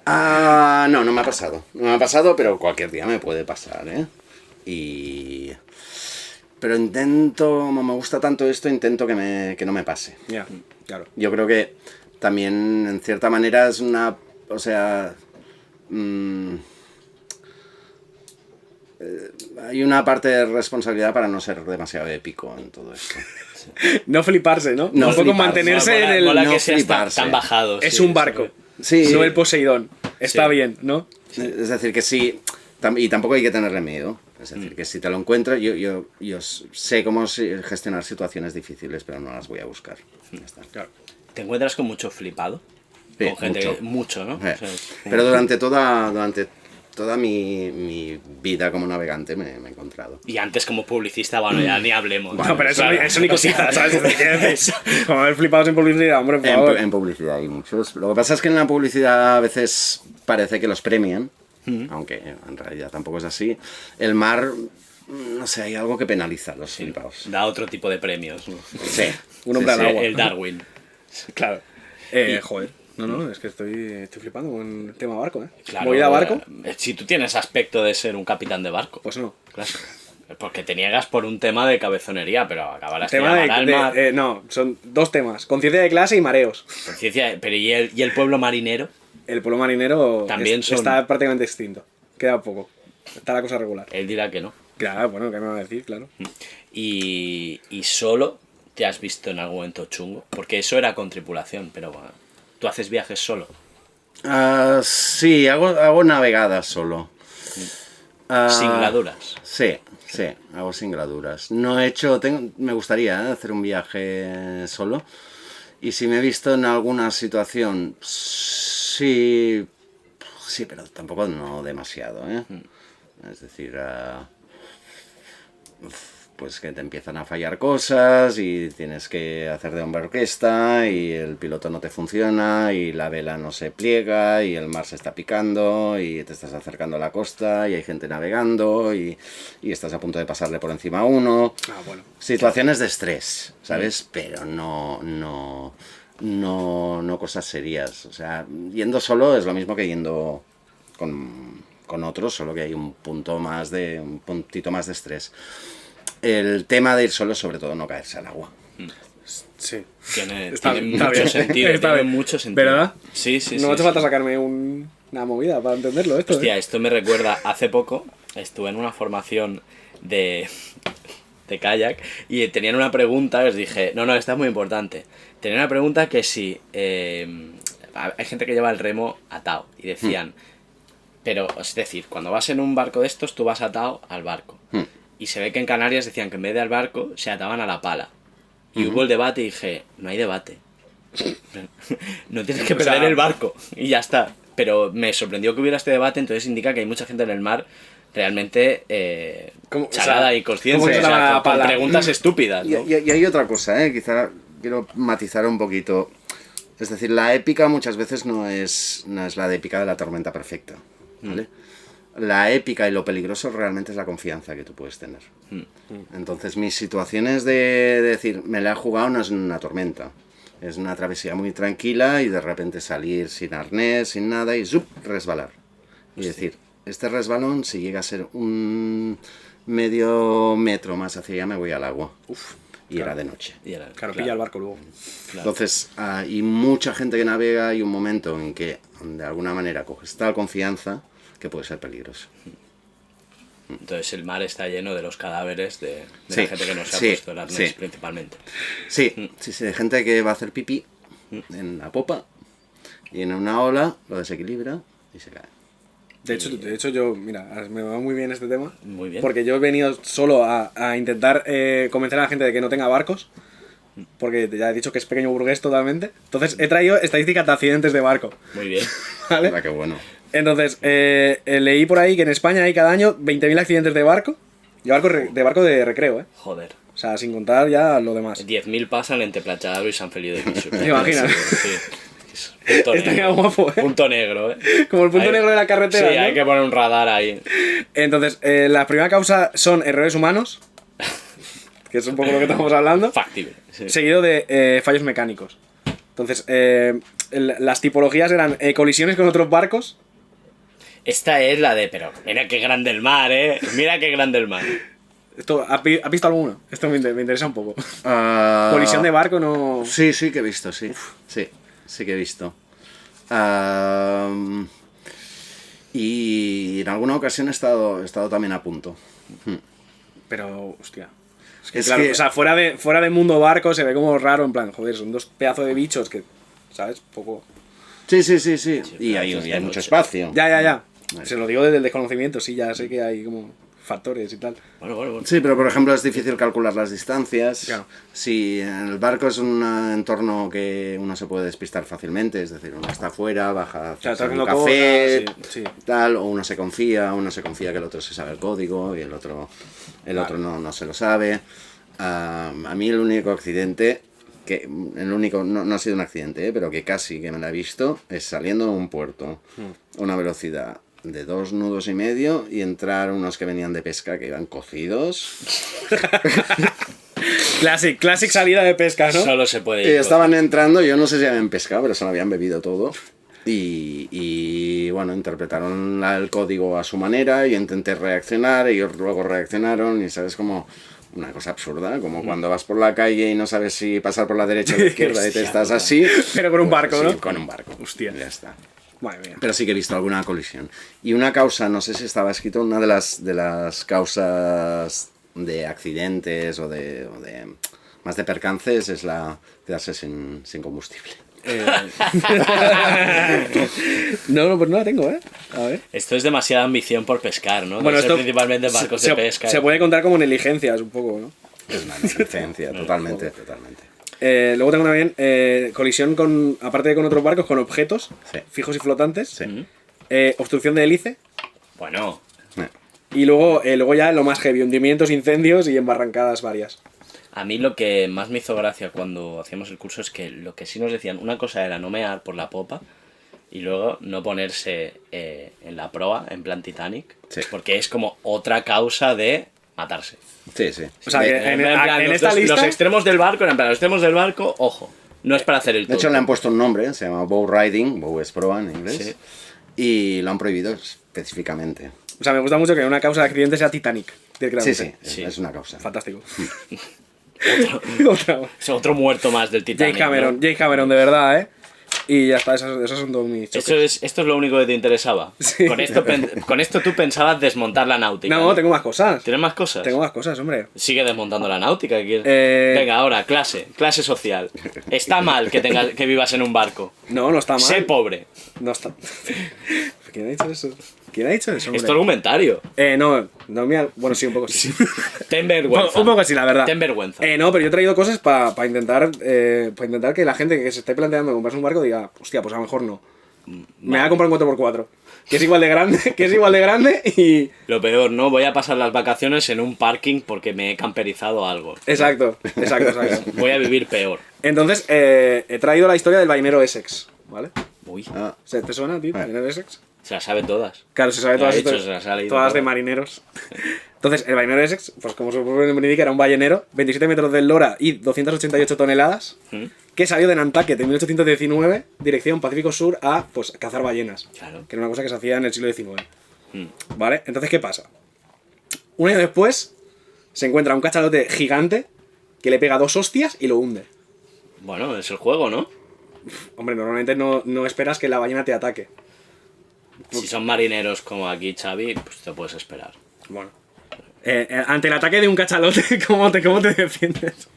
No, no me ha pasado. No me ha pasado, pero cualquier día me puede pasar, ¿eh? Pero intento, como me gusta tanto esto, intento que no me pase. Ya, claro. Yo creo que también, en cierta manera, es una... O sea... hay una parte de responsabilidad para no ser demasiado épico en todo esto. No fliparse, ¿no? No Un poco fliparse. mantenerse en el... Mola no que seas fliparse. tan bajado. Es sí, un barco. Sí. No el Poseidón. Está Sí. bien, ¿no? Es decir, que sí, y tampoco hay que tenerle miedo. Es decir, que si te lo encuentras, yo sé cómo gestionar situaciones difíciles, pero no las voy a buscar. Ya está. Claro. ¿Te encuentras con mucho flipado? Sí, Con gente mucho. mucho, ¿no? Eh, O sea, es como- Pero durante toda mi vida como navegante me he encontrado. Y antes como publicista, bueno, ya ni hablemos. No, pero eso, Claro. eso ni cosita, ¿sabes? ¿Qué dices? Como haber flipado en publicidad, hombre, por favor. En publicidad hay muchos. Lo que pasa es que en la publicidad a veces parece que los premian, aunque en realidad tampoco es así. El mar, no sé, hay algo que penaliza a los flipados. Da otro tipo de premios. ¿no? Sí. Un hombre Sí, al sí. agua. El Darwin. Claro. Joder. No, es que estoy flipando con el tema barco, ¿eh? Claro, ¿Voy a ir a barco? Si tú tienes aspecto de ser un capitán de barco. Pues no. Claro. Porque te niegas por un tema de cabezonería, pero acabarás de Tema llamar al mar. no, son dos temas. Conciencia de clase y mareos. Conciencia, pero ¿y el pueblo marinero? El pueblo marinero También son- está prácticamente extinto. Queda poco. Está la cosa regular. Él dirá que no. Claro, bueno, ¿qué me va a decir? Claro. Y solo te has visto en algún momento chungo. Porque eso era con tripulación, pero bueno, tú haces viajes solo. Sí, hago navegadas solo. Singladuras. Sí, hago singladuras. No he hecho, me gustaría hacer un viaje solo. Y si me he visto en alguna situación, sí, pero tampoco no demasiado, ¿eh? Es decir, pues que te empiezan a fallar cosas y tienes que hacer de hombre orquesta y el piloto no te funciona y la vela no se pliega y el mar se está picando y te estás acercando a la costa y hay gente navegando y estás a punto de pasarle por encima a uno. Ah, bueno. Situaciones de estrés, ¿sabes? Pero no cosas serias. O sea, yendo solo es lo mismo que yendo con otros, solo que hay un puntito más de estrés. El tema de ir solo es sobre todo no caerse al agua. Sí. Tiene Está mucho bien. sentido. Está Tiene bien. mucho sentido. ¿Verdad? Sí, sí, No sí. me hace falta sí. sacarme una movida para entenderlo esto. Hostia, ¿eh? esto me recuerda, hace poco estuve en una formación de kayak y tenían una pregunta, les dije, no, esta es muy importante. Tenían una pregunta que si hay gente que lleva el remo atado y decían, pero es decir, cuando vas en un barco de estos tú vas atado al barco. Y se ve que en Canarias decían que en vez de al barco se ataban a la pala. Y hubo el debate y dije, no hay debate. No tienes que O sea, perder el barco y ya está. Pero me sorprendió que hubiera este debate, entonces indica que hay mucha gente en el mar realmente ¿Cómo? chalada O sea, y consciente, ¿cómo se o sea, llama la con pala? preguntas estúpidas, ¿no? Y hay otra cosa, quizá quiero matizar un poquito. Es decir, la épica muchas veces no es la de épica de la tormenta perfecta, ¿vale? La épica y lo peligroso realmente es la confianza que tú puedes tener. Entonces mis situaciones de decir, me la he jugado no es una tormenta. Es una travesía muy tranquila y de repente salir sin arnés, sin nada y ¡zup! Resbalar. Y decir, este resbalón si llega a ser un medio metro más hacia allá me voy al agua. Y era de noche. Y era- Claro, pilla el barco luego. claro. Entonces, hay mucha gente que navega y un momento en que de alguna manera coges tal confianza que puede ser peligroso. Entonces el mar está lleno de los cadáveres de Sí, la gente que no se ha sí, puesto el arnés sí. principalmente. Sí, de gente que va a hacer pipí en la popa y en una ola lo desequilibra y se cae. De hecho yo, mira, me va muy bien este tema. Muy bien. Porque yo he venido solo a intentar convencer a la gente de que no tenga barcos. Porque ya he dicho que es pequeño burgués totalmente. Entonces he traído estadísticas de accidentes de barco. Muy bien. ¿Vale? Anda, qué bueno. Entonces, leí por ahí que en España hay cada año 20.000 accidentes de barco. De barco de recreo, ¿eh? Joder. O sea, sin contar ya lo demás. 10.000 pasan entre Plachadaro y San Feliu de Guíxols. ¿Te imaginas? Sí. Punto Estaría negro. guapo, ¿eh? Punto negro, ¿eh? Como el punto Hay- negro de la carretera, Sí, ¿no? hay que poner un radar ahí. Entonces, la primera causa son errores humanos. Que es un poco lo que estamos hablando. Factible. Sí. Seguido de fallos mecánicos. Entonces, las tipologías eran colisiones con otros barcos. Esta es la de, pero mira qué grande el mar, ¿eh? Mira qué grande el mar. ¿Has visto alguno? Esto me interesa un poco. Ah, Colisión de barco no... Sí, sí que he visto, sí. Sí que he visto. Ah, y en alguna ocasión he estado también a punto. Pero, hostia... Es claro, que- o sea, fuera de mundo barco se ve como raro, en plan, joder, son dos pedazos de bichos que, ¿sabes? Poco... Sí. Y claro, hay es que mucho mucho. espacio. Ya. Vale. Se lo digo desde el desconocimiento, sí, ya sé que hay como factores y tal. Bueno. Sí, pero por ejemplo es difícil calcular las distancias. Claro. Si el barco es un entorno que uno se puede despistar fácilmente, es decir, uno está afuera, baja a O sea, hacerse está un haciendo café, cosas, sí. tal, o uno se confía que el otro se sabe el código y el otro no se lo sabe. A mí el único accidente, no ha sido un accidente, pero que casi que me lo he visto, es saliendo de un puerto a una velocidad de 2 nudos y medio y entrar unos que venían de pesca que iban cocidos. Classic salida de pesca, ¿no? Solo se puede Y ir. estaban entrando, yo no sé si habían pescado, pero se lo habían bebido todo. Y bueno, interpretaron el código a su manera y intenté reaccionar, ellos luego reaccionaron y sabes como una cosa absurda, como cuando vas por la calle y no sabes si pasar por la derecha o la izquierda y te estás así. Pero con un barco, sí, ¿no? Con un barco. Hostia. Ya está. Madre mía. Pero sí que he visto alguna colisión. Y una causa, no sé si estaba escrito, una de las causas de accidentes o de más de percances es la quedarse sin combustible. No, pues no la tengo, ¿eh? A ver. Esto es demasiada ambición por pescar, ¿no? Bueno, Debe ser esto principalmente barcos de pesca. se puede contar como negligencias un poco, ¿no? Es una negligencia, totalmente. Luego tengo también colisión con, aparte de con otros barcos, con objetos Sí. fijos y flotantes. Sí. Obstrucción de hélice. Bueno, Y luego ya lo más heavy, hundimientos, incendios y embarrancadas varias. a mí lo que más me hizo gracia cuando hacíamos el curso es que lo que sí nos decían, una cosa era no mear por la popa y luego no ponerse en la proa, en plan Titanic, Sí. porque es como otra causa de matarse. Sí, sí. O sea, que en esta los lista... extremos del barco, en plan, los extremos del barco, ojo, no es para hacer el De hecho tonto. le han puesto un nombre, se llama bow riding, bow es proa en inglés, Sí. y lo han prohibido específicamente. O sea, me gusta mucho que una causa de accidente sea Titanic. Sí, directamente. sí, Sí. es una causa. Fantástico. Otra. Es otro muerto más del Titanic. ¿no? Jake Cameron, de verdad, ¿eh? Y ya está, esos son todos mis choques. Esto es lo único que te interesaba. Sí. Con esto tú pensabas desmontar la náutica. No, tengo más cosas. ¿Tienes más cosas? Tengo más cosas, hombre. Sigue desmontando la náutica. ¿qué quieres? Eh, Venga, ahora, clase social. Está mal que vivas en un barco. No, no está mal. Sé pobre. No está... ¿Quién ha dicho eso? ¿Quién ha dicho eso, hombre? Es tu argumentario. No, bueno, sí, un poco sí. Ten vergüenza. Un poco sí, la verdad. Ten vergüenza. No, pero yo he traído cosas para intentar que la gente que se esté planteando comprarse un barco diga, hostia, pues a lo mejor no. Me voy a comprar un 4x4. Que es igual de grande, y... Lo peor, ¿no? Voy a pasar las vacaciones en un parking porque me he camperizado algo. Exacto. Voy a vivir peor. Entonces, he traído la historia del ballenero Essex, ¿vale? Uy, Ah, ¿Te suena a ti, ballenero Essex? se las saben todas. Claro, se sabe Ya todas he dicho, estas- se las ha leído todas de todas. marineros. Entonces, el ballenero Essex, pues como su propio nombre indica, era un ballenero, 27 metros de eslora y 288 toneladas, ¿Mm? que salió de Nantucket en 1819, dirección Pacífico Sur, a pues cazar ballenas. Claro. Que era una cosa que se hacía en el siglo XIX. Mm. ¿Vale? Entonces, ¿qué pasa? Un año después, se encuentra un cachalote gigante que le pega 2 hostias y lo hunde. Bueno, es el juego, ¿no? Hombre, normalmente no esperas que la ballena te ataque. Si son marineros como aquí, Xavi, pues te puedes esperar. Bueno. Ante el ataque de un cachalote, ¿cómo te defiendes?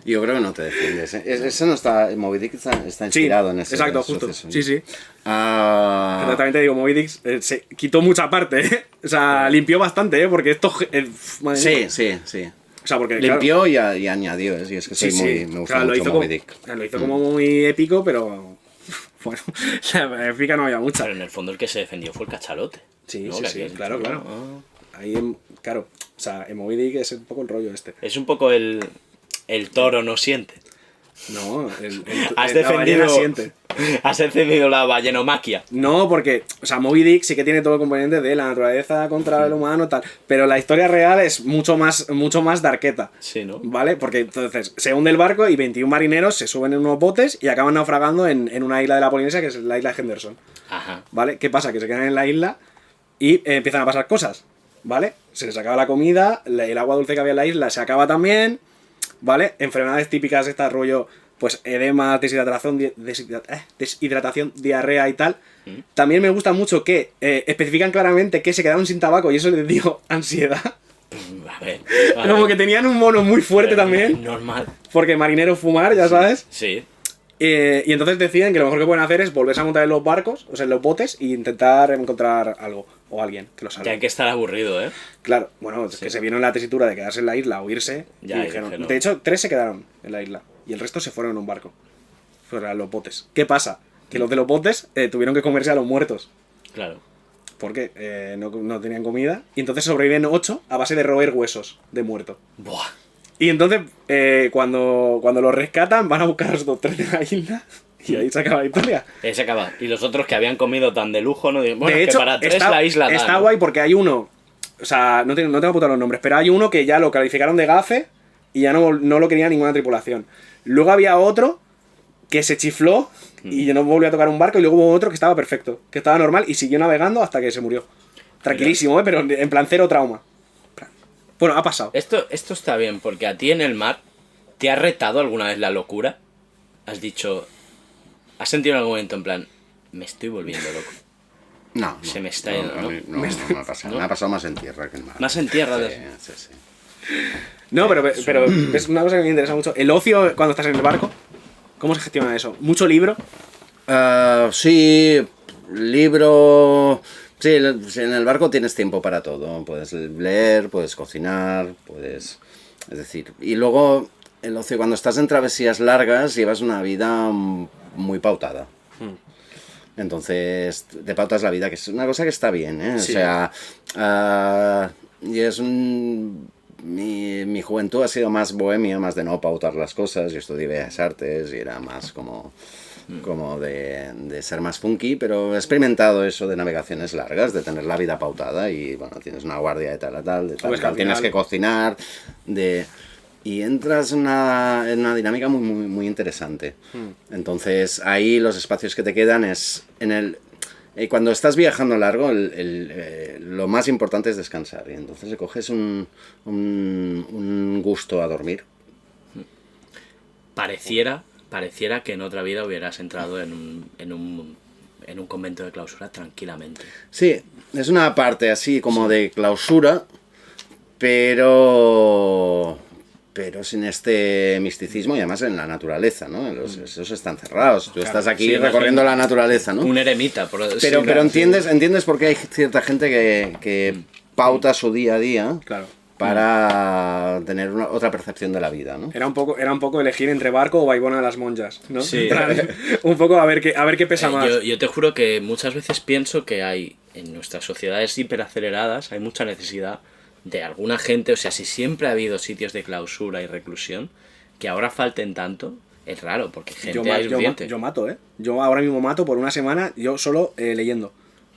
yo creo que no te defiendes. Eso no está. Moby Dick está inspirado en ese exacto, suceso. justo. Sí. Ah, Pero también te digo, Moby Dick se quitó mucha parte, ¿eh? O sea, limpió bastante, ¿eh? Porque esto... madre mía. sí. O sea, porque... Limpió y añadió, y es que Claro, soy me gusta claro, mucho Moby Dick. lo hizo como muy épico, pero... Bueno, la épica no había mucha. Pero en el fondo el que se defendió fue el cachalote. Sí, ¿no? sí, Que sí, aquí- claro. Ahí, claro. O sea, en Moby Dick es un poco el rollo este. Es un poco el toro no siente. No, Has la ballena defendido, siente. Has encendido la ballenomaquia. No, porque, o sea, Moby Dick sí que tiene todo el componente de la naturaleza contra el humano, tal. Pero la historia real es mucho más darketa. Sí, ¿no? ¿Vale? Porque entonces se hunde el barco y 21 marineros se suben en unos botes y acaban naufragando en una isla de la Polinesia, que es la isla de Henderson. Ajá. ¿Vale? ¿Qué pasa? Que se quedan en la isla y empiezan a pasar cosas. ¿Vale? Se les acaba la comida, el agua dulce que había en la isla se acaba también. ¿Vale? Enfermedades típicas de este rollo, pues edema, deshidratación, diarrea y tal. También me gusta mucho que especifican claramente que se quedaron sin tabaco y eso les dio ansiedad. A ver, Como que tenían un mono muy fuerte también. Normal. Porque marinero fumar, ya sabes. Sí. Y entonces deciden que lo mejor que pueden hacer es volverse a montar en los barcos, o sea, en los botes, e intentar encontrar algo o alguien que lo salve. Que hay que estar aburrido, ¿eh? Claro, bueno, es que se vieron en la tesitura de quedarse en la isla o irse. Ya, y dijeron, dijeron. de hecho, 3 se quedaron en la isla y el resto se fueron en un barco. Fueron los botes. ¿Qué pasa? Que los de los botes tuvieron que comerse a los muertos. Claro. Porque no tenían comida. Y entonces sobreviven 8 a base de roer huesos de muerto. Buah. Y entonces, cuando los rescatan, van a buscar a los otros 3 de la isla. Y ahí se acaba la historia. Se acaba. Y los otros que habían comido tan de lujo, no digo, bueno, De es hecho, que para 3 está, la isla da, está ¿no? guay porque hay uno. O sea, no tengo apuntado los nombres, pero hay uno que ya lo calificaron de gafe y ya no lo quería ninguna tripulación. Luego había otro que se chifló y ya no volvió a tocar un barco. Y luego hubo otro que estaba perfecto, que estaba normal y siguió navegando hasta que se murió. Tranquilísimo, pero en plan cero trauma. Bueno, ha pasado. Esto está bien, porque a ti en el mar, ¿te ha retado alguna vez la locura? Has dicho... ¿Has sentido en algún momento en plan, me estoy volviendo loco? No, Se me está yendo, ¿no? No me ha pasado. ¿No? Me ha pasado más en tierra que en mar. Más en tierra. Sí, sí. No, pero es una cosa que me interesa mucho. El ocio cuando estás en el barco, ¿cómo se gestiona eso? ¿Mucho libro? Sí, libro... Sí, en el barco tienes tiempo para todo. Puedes leer, puedes cocinar, puedes... Es decir, y luego el ocio, cuando estás en travesías largas, llevas una vida muy pautada. Entonces, te pautas la vida, que es una cosa que está bien, ¿eh? Sí. O sea, y es mi juventud ha sido más bohemia, más de no pautar las cosas. Yo estudié Bellas Artes y era más como de ser más funky, pero he experimentado eso de navegaciones largas, de tener la vida pautada y, bueno, tienes una guardia de tal a tal, de tal, Pues que tal, al tienes final- que cocinar, y entras en una dinámica muy, muy, muy interesante. Entonces, ahí los espacios que te quedan es en el... cuando estás viajando largo, lo más importante es descansar. Y entonces le coges un gusto a dormir. Pareciera que en otra vida hubieras entrado en un convento de clausura tranquilamente. Sí, es una parte así como de clausura, pero sin este misticismo y además en la naturaleza, ¿no? Esos están cerrados. Tú estás aquí sí, recorriendo la naturaleza, ¿no? Un eremita. Pero entiendes por qué hay cierta gente que pauta su día a día Claro. para tener otra percepción de la vida, ¿no? Era un poco elegir entre barco o Baibona de las Monjas, ¿no? Sí. En plan, un poco a ver qué pesa más. Yo te juro que muchas veces pienso que hay, en nuestras sociedades hiperaceleradas, hay mucha necesidad de alguna gente, o sea, si siempre ha habido sitios de clausura y reclusión, que ahora falten tanto, es raro, porque gente hay suficiente. Yo mato, ¿eh? Yo ahora mismo mato por una semana, yo solo leyendo.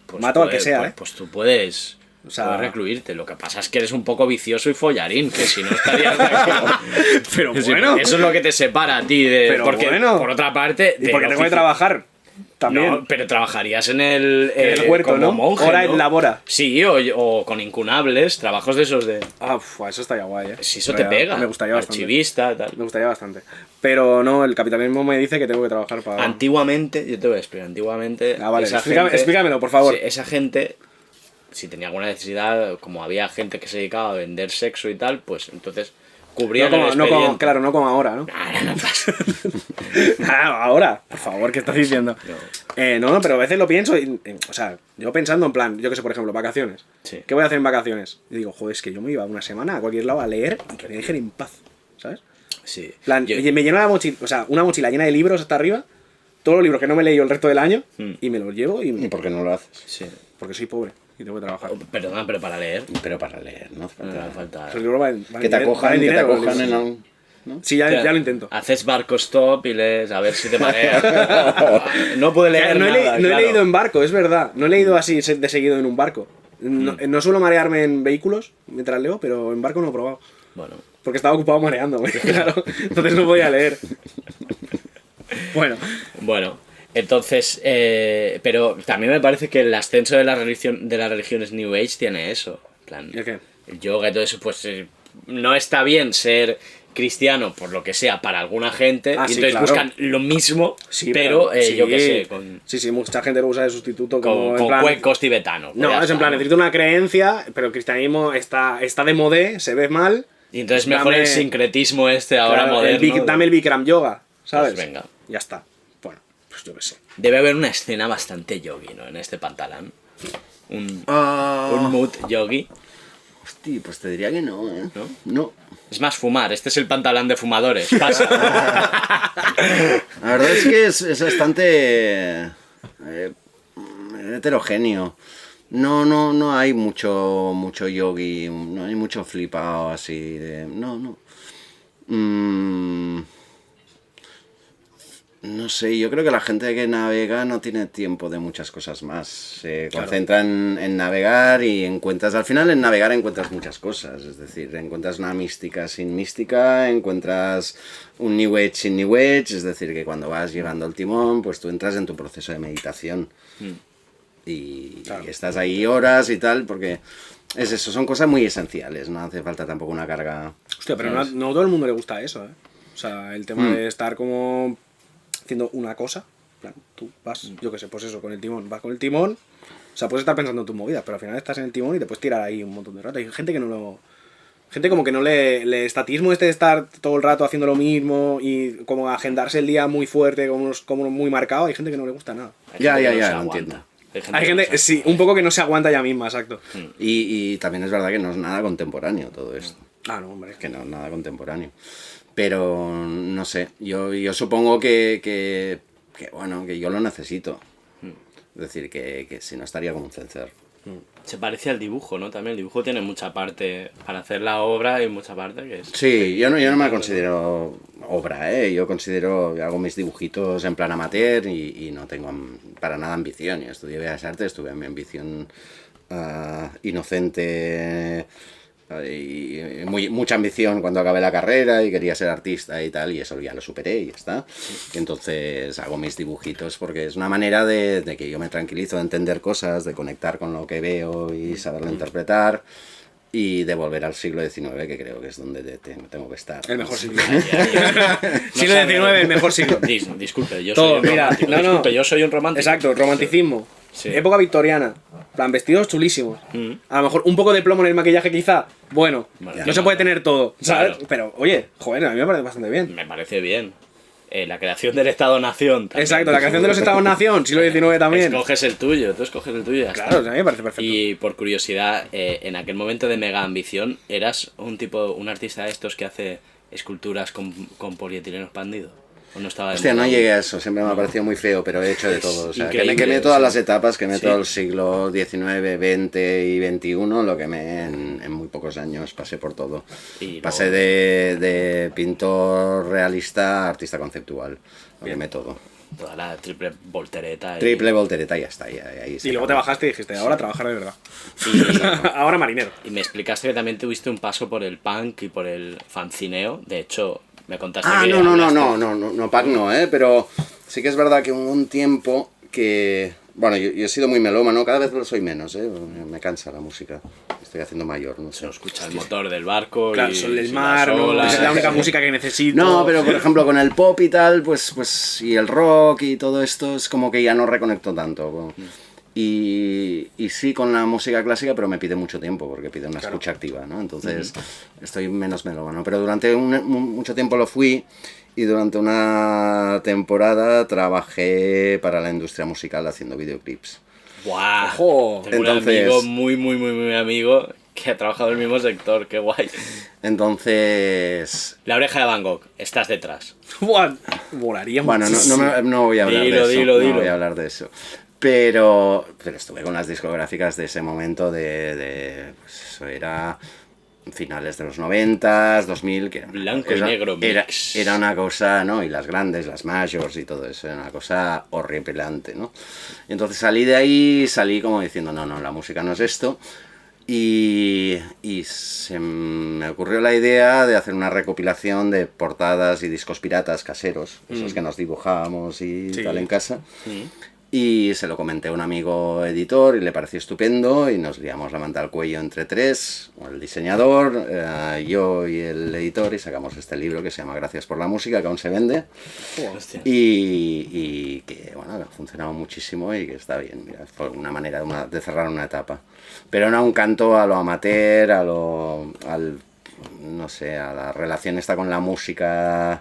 Pues mato al que sea, ¿eh? Pues tú puedes... O sea- puedes recluirte. Lo que pasa es que eres un poco vicioso y follarín, que si no estarías de acuerdo. Pero Sí, bueno. eso es lo que te separa a ti de... Pero porque, bueno. por otra parte... Y porque tengo que trabajar también. No, pero trabajarías en el huerto, como ¿no? monje, Hora ¿no? en labora. Sí, o con incunables, trabajos de esos de... Eso estaría guay, ¿eh? Si eso Pero te pega. Me gustaría bastante. Archivista, tal. Me gustaría bastante. Pero no, el capitalismo me dice que tengo que trabajar para... Antiguamente, yo te voy a explicar, antiguamente... Vale, esa explícamelo, por favor. Sí, esa gente, si tenía alguna necesidad, como había gente que se dedicaba a vender sexo y tal, pues entonces cubrían el expediente. Claro, no como ahora, ¿no? Ahora no pasa. Ahora, por favor, ¿qué estás diciendo? No, pero a veces lo pienso, o sea, yo pensando en plan, yo que sé, por ejemplo, vacaciones. Sí. ¿Qué voy a hacer en vacaciones? Y digo, joder, es que yo me iba una semana a cualquier lado a leer y que me dejen en paz, ¿sabes? Sí. En plan, Yo- me lleno la mochila, o sea, una mochila llena de libros hasta arriba, todos los libros que no me he leído el resto del año, y me los llevo ¿Y por qué no lo haces? sí. porque soy pobre y tengo que trabajar. Perdona, pero para leer Pero para leer, ¿no? no hace falta... Esos libros valen Que te dinero, acojan, valen que te dinero, los acojan en libros. algún... ¿no? Sí, ya lo intento. Haces barco stop y lees a ver si te mareas. No puede leer No nada, he claro. leído en barco, es verdad. No he leído así de seguido en un barco. No suelo marearme en vehículos mientras leo, pero en barco no he probado. Bueno, Porque estaba ocupado mareándome, claro. Entonces no podía leer. Bueno, entonces, pero también me parece que el ascenso de de las religiones New Age tiene eso. En plan, ¿El qué? el yoga y todo eso, pues no está bien ser cristiano, por lo que sea, para alguna gente, Ah, y sí, entonces claro. buscan lo mismo, Sí, pero sí. yo qué sé, con Sí, mucha gente lo usa de sustituto como en plan... cuencos tibetanos. No, ya es en está, plan, ¿no? necesito una creencia, pero el cristianismo está de modé, se ve mal. Y entonces mejor Dame- el sincretismo este ahora claro, moderno. dame el Bikram Yoga, ¿sabes? Pues venga. Ya está. Bueno, pues yo qué sé. Debe haber una escena bastante yogi, ¿no? En este pantalón. Un mood yogi. Hostia, pues te diría que no, ¿eh? ¿No? No. Es más fumar, este es el pantalón de fumadores. Pasa. La verdad es que es bastante heterogéneo. No hay mucho yogi, no hay mucho flipado así de... No. No sé, yo creo que la gente que navega no tiene tiempo de muchas cosas más. Se concentra en navegar y encuentras, al final en navegar encuentras muchas cosas. Es decir, encuentras una mística sin mística, encuentras un New Age sin New Age. Es decir, que cuando vas llevando el timón, pues tú entras en tu proceso de meditación. Y estás ahí horas y tal, porque es eso, son cosas muy esenciales. No hace falta tampoco una carga. Hostia, pero no todo el mundo le gusta eso, ¿eh? O sea, el tema de estar como haciendo una cosa. En plan, tú vas, yo qué sé, pues eso, con el timón. Vas con el timón, o sea, puedes estar pensando en tus movidas, pero al final estás en el timón y te puedes tirar ahí un montón de rato. Hay gente que no lo... Gente como que no el estatismo este de estar todo el rato haciendo lo mismo y como agendarse el día muy fuerte, como muy marcado, hay gente que no le gusta nada. Hay gente que no se lo aguanta. entiendo. Hay gente, sí, un poco que no se aguanta ya misma, exacto. Y también es verdad que no es nada contemporáneo todo esto. Ah, no, hombre. Que no es nada contemporáneo. Pero no sé, yo supongo que bueno, que yo lo necesito. Es decir, que si no estaría como un cencer. Se parece al dibujo, ¿no? También el dibujo tiene mucha parte para hacer la obra y mucha parte que es... Sí, yo no me considero obra, ¿eh? Yo hago mis dibujitos en plan amateur y no tengo para nada ambición. Yo estudié Bellas Artes, tuve mi ambición inocente y mucha ambición cuando acabé la carrera y quería ser artista y tal, y eso ya lo superé y ya está. Y entonces hago mis dibujitos porque es una manera de que yo me tranquilizo, de entender cosas, de conectar con lo que veo y saberlo interpretar. Y de volver al siglo XIX, que creo que es donde tengo que estar. El mejor siglo. No Siglo sabe- XIX, el mejor siglo. Disculpe, yo Todo, soy un mira, romántico. no. Disculpe, yo soy un romántico. Exacto, romanticismo. Sí. Época victoriana. En plan, vestidos chulísimos. A lo mejor un poco de plomo en el maquillaje quizá. Bueno, Vale, no se puede tener todo, ¿sabes? Claro. Pero, oye, joder, a mí me parece bastante bien. Me parece bien. La creación del Estado-Nación. también. Exacto, la creación de los Estados-Nación, siglo XIX también. Escoges el tuyo, tú escoges el tuyo y ya Claro, está. o sea, a mí me parece perfecto. Y por curiosidad, en aquel momento de mega ambición, ¿eras un artista de estos que hace esculturas con polietileno expandido? ¿O no estaba de Hostia, moda? no llegué a eso, siempre me ha parecido muy feo, pero he hecho de todo. O sea, increíble, quemé todas sí. las etapas, quemé Sí. todo el siglo XIX, XX y XXI, lo quemé en muy pocos años, pasé por todo. Y Pasé luego- de pintor realista a artista conceptual, lo quemé todo. Toda la triple voltereta. Triple voltereta y ya está. Ahí Y luego te bajaste y dijiste, ahora trabajar de verdad. Y, Ahora marinero. y me explicaste que también tuviste un paso por el punk y por el fancineo. De hecho, me contaste Ah, que no, hablaste- Pac no, pero sí que es verdad que hubo un tiempo que... Bueno, yo he sido muy melómano, cada vez lo soy menos, me cansa la música, estoy haciendo mayor, no sé. Se escucha el motor del barco Claro, y sol del y mar, las ¿no? olas. Es la única música que necesito. No, pero por ejemplo con el pop y tal, pues y el rock y todo esto es como que ya no reconecto tanto. Y sí con la música clásica, pero me pide mucho tiempo porque pide una escucha activa, ¿no? Entonces estoy menos melómano, pero durante mucho tiempo lo fui. Y durante una temporada trabajé para la industria musical haciendo videoclips. ¡Buah! Ojo. Tengo Entonces- un amigo muy amigo que ha trabajado en el mismo sector. ¡Qué guay! Entonces... La oreja de Van Gogh, estás detrás. Buah, volaría Bueno, muchísimo. no voy a hablar Dilo, de eso. dilo, no dilo. voy a hablar de eso. Pero estuve con las discográficas de ese momento de pues eso era finales de los 90, 2000, que Blanco y negro mix. Era una cosa, ¿no? Y las grandes, las majors y todo eso, era una cosa horripilante, ¿no? Y entonces salí de ahí, salí como diciendo, no, la música no es esto. Y se me ocurrió la idea de hacer una recopilación de portadas y discos piratas caseros, esos que nos dibujábamos y tal en casa. Y se lo comenté a un amigo editor y le pareció estupendo y nos liamos la manta al cuello entre tres, el diseñador, yo y el editor, y sacamos este libro que se llama Gracias por la música, que aún se vende. Y que bueno, ha funcionado muchísimo y que está bien, mira, fue una manera de cerrar una etapa. Pero era un canto a lo amateur, no sé, a la relación esta con la música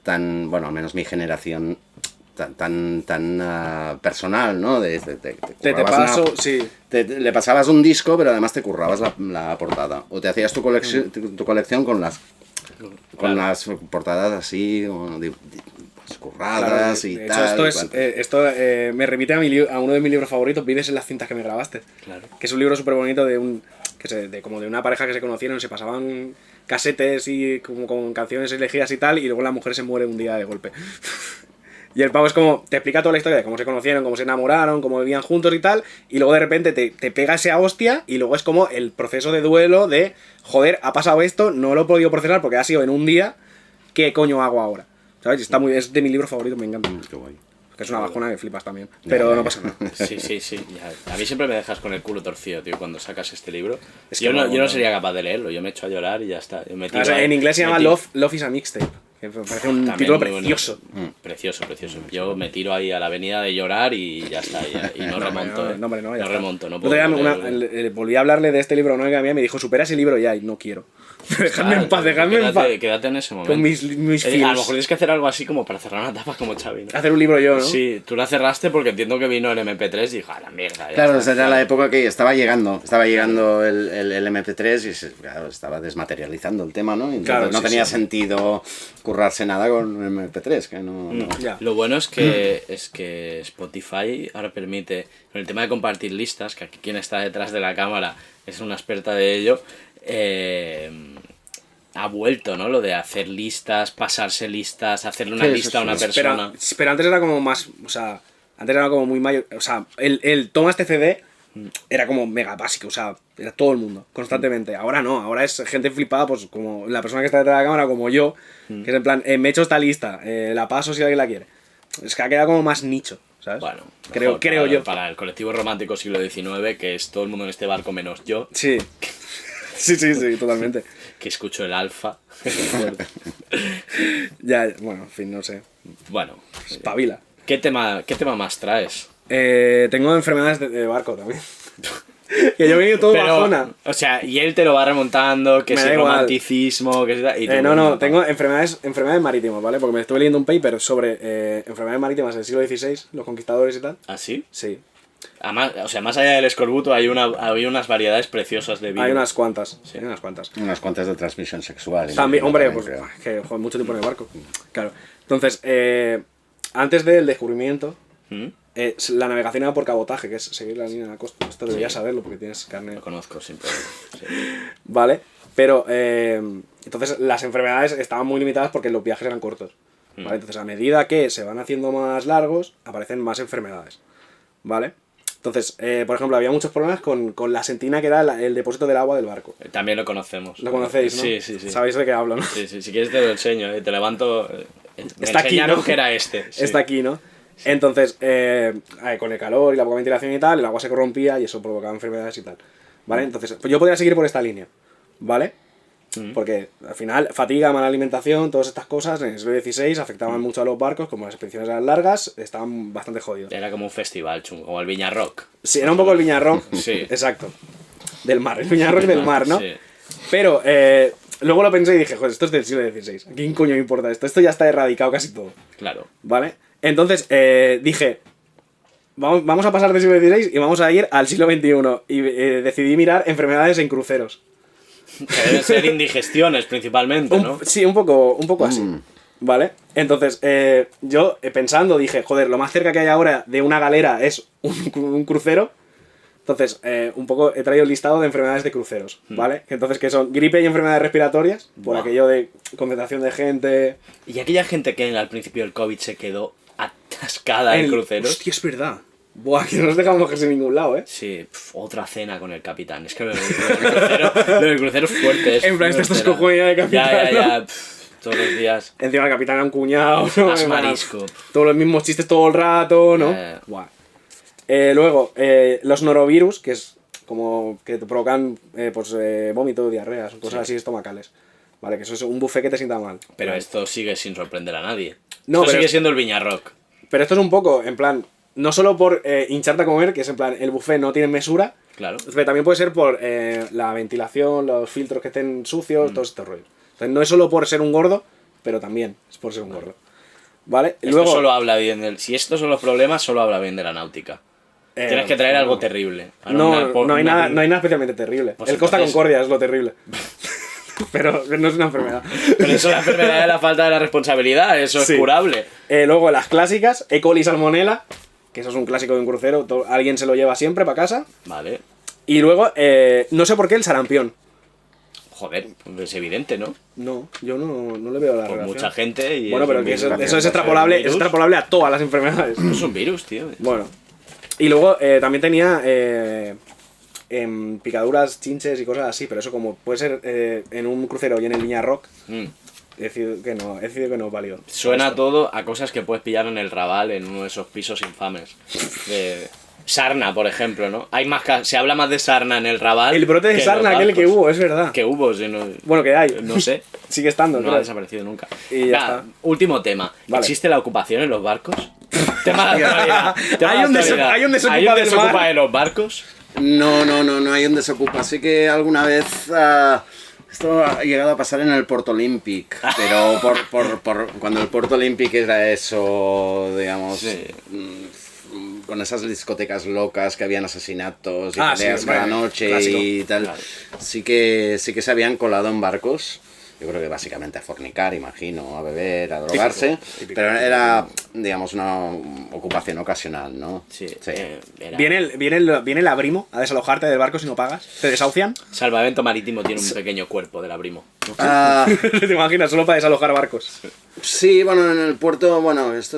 tan, bueno, al menos mi generación, tan personal, ¿no? Le pasabas un disco, pero además te currabas la portada. O te hacías tu colección con las portadas así, pues, curradas, claro, y tal. Esto me remite a uno de mis libros favoritos, Vives en las cintas que me grabaste. Claro. Que es un libro súper bonito como de una pareja que se conocieron, se pasaban casetes y como con canciones elegidas y tal, y luego la mujer se muere un día de golpe. Y el pavo es como, te explica toda la historia de cómo se conocieron, cómo se enamoraron, cómo vivían juntos y tal, y luego de repente te pega esa hostia, y luego es como el proceso de duelo de, joder, ha pasado esto, no lo he podido procesar porque ha sido en un día, ¿qué coño hago ahora? ¿Sabes? Es de mi libro favorito, me encanta. Qué guay. Que es una bajona que flipas también, pero no pasa nada. Sí. Ya. A mí siempre me dejas con el culo torcido, tío, cuando sacas este libro. Yo no sería capaz de leerlo, yo me echo a llorar y ya está. En inglés se llama Love is a Mixtape. Que me parece un título precioso. Precioso. Yo me tiro ahí a la avenida de llorar y ya está. Y no remonto. No remonto. No puedo volví a hablarle de este libro a una amiga mía y me dijo, supera ese libro ya, y no quiero. Dejadme en paz. Quédate en ese momento. Con mis feels. A lo mejor tienes que hacer algo así como para cerrar una etapa como Xavi, ¿no? Hacer un libro yo, ¿no? Sí, tú la cerraste porque entiendo que vino el MP3 y dijo, a la mierda. Claro, esa era la época que estaba llegando el MP3 y claro, estaba desmaterializando el tema, ¿no? Entonces, no tenía sentido currarse nada con MP3, que no. Lo bueno es que Spotify ahora permite, con el tema de compartir listas, que aquí quien está detrás de la cámara es una experta de ello, ha vuelto, ¿no? Lo de hacer listas, pasarse listas, hacerle una lista a una persona. Pero antes era como más, o sea, antes era como muy mayor, o sea, el toma este CD era como mega básico, o sea, era todo el mundo, constantemente. Ahora no, ahora es gente flipada, pues como la persona que está detrás de la cámara, como yo, que es en plan, me he hecho esta lista, la paso si alguien la quiere. Es que ha quedado como más nicho, ¿sabes? Bueno, creo yo. Para el colectivo romántico siglo XIX, que es todo el mundo en este barco menos yo. Sí. Sí, totalmente. Que escucho el alfa. Ya, bueno, en fin, no sé. Bueno. Espabila. ¿Qué tema más traes? Tengo enfermedades de barco también. Que yo he venido todo bajona. O sea, y él te lo va remontando, que es el romanticismo, que es... tengo enfermedades marítimas, ¿vale? Porque me estuve leyendo un paper sobre enfermedades marítimas del siglo XVI, los conquistadores y tal. ¿Ah, sí? Sí. Además, o sea, más allá del escorbuto hay unas variedades preciosas de vino. Hay unas cuantas, sí. Unas cuantas de transmisión sexual. También, hombre, pues que joder, mucho tiempo en el barco. Claro. Entonces, antes del descubrimiento, la navegación era por cabotaje, que es seguir la línea de la costa. Esto deberías saberlo porque tienes carne. Lo conozco sin problema. Sí. Vale, pero entonces las enfermedades estaban muy limitadas porque los viajes eran cortos. ¿Vale? Entonces, a medida que se van haciendo más largos, aparecen más enfermedades. ¿Vale? Entonces, por ejemplo, había muchos problemas con la sentina que era el depósito del agua del barco. También lo conocemos. ¿Lo conocéis, no? Sí. Sabéis de qué hablo, ¿no? Sí, si quieres te lo enseño, te levanto... Está aquí, ¿no? Que era este. Sí. Está aquí, ¿no? Sí. Entonces, con el calor y la poca ventilación y tal, el agua se corrompía y eso provocaba enfermedades y tal. ¿Vale? Entonces, pues yo podría seguir por esta línea, ¿vale? Porque al final, fatiga, mala alimentación, todas estas cosas en el siglo XVI afectaban mucho a los barcos, como las expediciones eran largas, estaban bastante jodidos. Era como un festival chungo, como el Viña Rock. Sí, era un poco el Viña Rock, sí. Exacto. Del mar, el Viña Rock del mar, ¿no? Sí. Pero luego lo pensé y dije, joder, esto es del siglo XVI, ¿a quién coño me importa esto? Esto ya está erradicado casi todo. Claro. ¿Vale? Entonces dije, vamos a pasar del siglo XVI y vamos a ir al siglo XXI. Y decidí mirar enfermedades en cruceros. Que deben ser indigestiones principalmente, ¿no? Sí, un poco así. ¿Vale? Entonces, yo pensando dije, joder, lo más cerca que hay ahora de una galera es un crucero. Entonces, un poco he traído el listado de enfermedades de cruceros, ¿vale? Entonces, que son gripe y enfermedades respiratorias, por Buah. aquello de concentración de gente... Y aquella gente que al principio del COVID se quedó atascada en cruceros. Hostia, es verdad. Buah, que no nos dejamos cogerse en ningún lado, ¿eh? Sí, otra cena con el capitán. Es que lo del crucero es fuerte. En plan, una estos cena. cojones de capitán, Ya. Todos los días. Encima el capitán era un cuñado, ¿no? Más En plan, marisco. Todos los mismos chistes todo el rato, ¿no? Buah. Luego, los norovirus, que es como que te provocan vómito, diarreas, cosas así estomacales. Vale, que eso es un buffet que te sienta mal. Pero esto sigue sin sorprender a nadie. No, Esto pero sigue es- siendo el Viñarrock. Pero esto es un poco, en plan, no solo por hincharte a comer, que es en plan, el buffet no tiene mesura, Claro. pero también puede ser por la ventilación, los filtros que estén sucios, todo este rollo. Entonces no es solo por ser un gordo, pero también es por ser un gordo. ¿Vale? Esto Luego, solo habla bien del... Si estos son los problemas, solo habla bien de la náutica. Tienes que traer algo terrible. Ahora no hay nada especialmente terrible. Pues el Costa entonces- Concordia es lo terrible. Pero no es una enfermedad. Pero eso es la enfermedad de la falta de la responsabilidad. Eso Sí. es curable. Luego las clásicas, E. coli salmonella, que eso es un clásico de un crucero, alguien se lo lleva siempre para casa. Vale. Y luego, no sé por qué el sarampión. Joder, pues es evidente, ¿no? No, yo no le veo la Por relación. mucha gente y... Bueno, es pero un que virus. eso es un extrapolable, virus. es extrapolable a todas las enfermedades. Es un virus, tío. Bueno. Y luego también tenía picaduras, chinches y cosas así, pero eso como puede ser en un crucero y en el Viñarrock, Mm. he decidido que no es válido. Suena Esto. todo a cosas que puedes pillar en el Raval, en uno de esos pisos infames. De sarna, por ejemplo, ¿no? Hay más se habla más de sarna en el Raval. El brote de que en sarna, los aquel que barcos. hubo, es verdad. Que hubo, sí, no, Bueno, que hay. no sé. Sigue estando, No creo. ha desaparecido nunca. Y ya está. Último tema. Vale. ¿Existe la ocupación en los barcos? Tema de actualidad. Tema Hay de un actualidad. hay un desocupa ¿Hay un del desocupa mar? de los barcos? No hay un desocupa. Sí que alguna vez esto ha llegado a pasar en el Porto Olympic, pero por cuando el Porto Olympic era eso, digamos, Sí. con esas discotecas locas que habían asesinatos y Ah, peleas sí, cada hombre, noche clásico. y tal, Claro. sí que se habían colado en barcos. Yo creo que básicamente a fornicar, imagino, a beber, a drogarse, típico. pero era, digamos, una ocupación ocasional, ¿no? Sí. Sí. Era- Viene el abrimo a desalojarte del barco si no pagas. Te desahucian. Salvamento Marítimo tiene un pequeño cuerpo del abrimo. Ah, Te imaginas, solo para desalojar barcos. sí, bueno, en el puerto, bueno, esto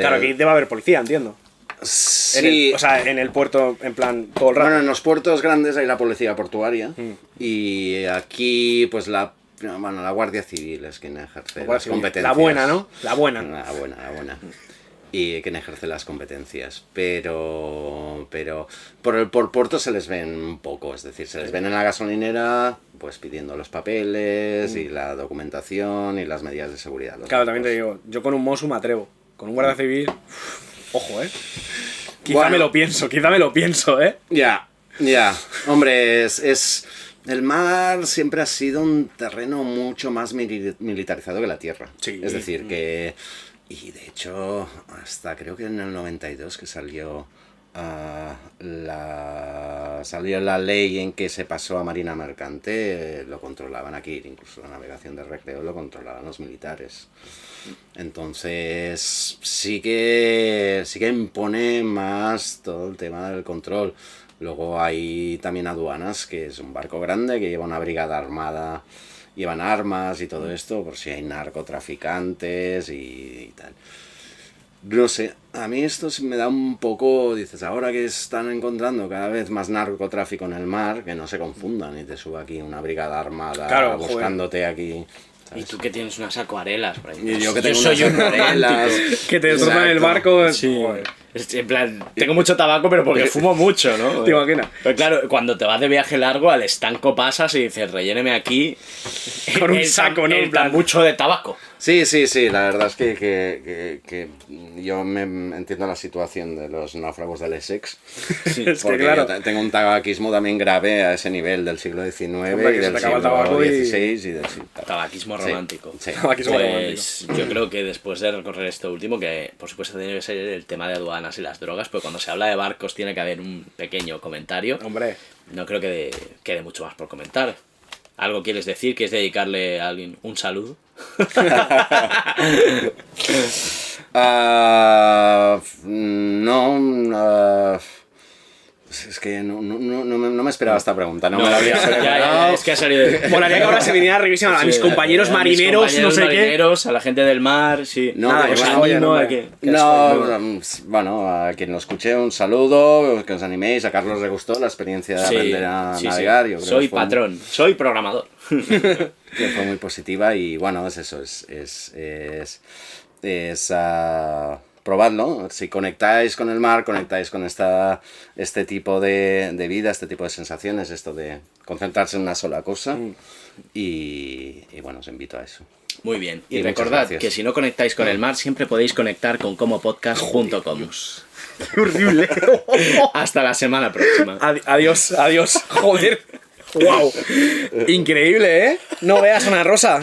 Claro, aquí debe haber policía, entiendo. sí. O sea, en el puerto, en plan, todo el rato. Bueno, en los puertos grandes hay la policía portuaria y aquí, pues, la Guardia Civil es quien ejerce las competencias. La buena, ¿no? La buena. La buena. Y quien ejerce las competencias. Pero por puerto se les ven poco, es decir, se les ven en la gasolinera, pues pidiendo los papeles y la documentación y las medidas de seguridad. Los Claro, también te barcos. digo, yo con un Mosu me atrevo. Con un guardia civil, ojo, Quizá Bueno. me lo pienso, Ya. Hombre, el mar siempre ha sido un terreno mucho más militarizado que la tierra. Sí. Es decir, que... Y de hecho, hasta creo que en el 92 que salió la ley en que se pasó a Marina Mercante, lo controlaban aquí, incluso la navegación de recreo lo controlaban los militares. Entonces sí que impone más todo el tema del control. Luego hay también aduanas, que es un barco grande que lleva una brigada armada, llevan armas y todo esto por si hay narcotraficantes y tal. No sé, a mí esto me da un poco, dices, ahora que están encontrando cada vez más narcotráfico en el mar, que no se confundan y te suba aquí una brigada armada Claro, joder. buscándote aquí. Y ¿sabes? tú que tienes unas acuarelas por ahí. Y yo que tengo soy unas un acuarelas. romántico. Que te destrozan el Exacto. barco. Sí. Joder. En plan, tengo mucho tabaco, pero porque fumo mucho, ¿no? ¿Te imaginas? Pero claro, cuando te vas de viaje largo, al estanco pasas y dices, relléneme aquí. Con un en saco, ¿no? En plan, mucho de tabaco. Sí, la verdad es que yo me entiendo la situación de los náufragos del Essex. Es que Porque claro. yo tengo un tabaquismo también grave a ese nivel del siglo XIX Hombre, que y se del te acaba el siglo tabaco y- XVI y del siglo... Tabaquismo Sí, romántico. sí. Tabaquismo Pues yo creo que después de recorrer esto último, que por supuesto tiene que ser el tema de aduanas y las drogas, pues cuando se habla de barcos tiene que haber un pequeño comentario. Hombre, No creo que quede mucho más por comentar. ¿Algo quieres decir? ¿Quieres dedicarle a alguien un saludo? No, Es que no me esperaba esta pregunta, no me No, la había ya, preparado. es que ha salido. Molaría que ahora se viniera revisando a mis compañeros marineros, no sé marineros, a la gente del mar, sí. No, Nada, que que os se animo follen, a hombre. que- No, bueno, a quien lo escuche un saludo, que os animéis, a Carlos le gustó la experiencia de Sí, aprender a sí, navegar. sí. Yo creo Soy que fue patrón, soy programador. que fue muy positiva y bueno, es eso, probadlo, si conectáis con el mar, conectáis con este tipo de vida, este tipo de sensaciones, esto de concentrarse en una sola cosa y bueno, os invito a eso. Muy bien. Y Y muchas recordad gracias. que si no conectáis con el mar, siempre podéis conectar con comopodcast.com. Qué horrible. Hasta la semana próxima. Adiós, adiós. Joder. Wow. Increíble, ¿eh? No veas, Ana Rosa.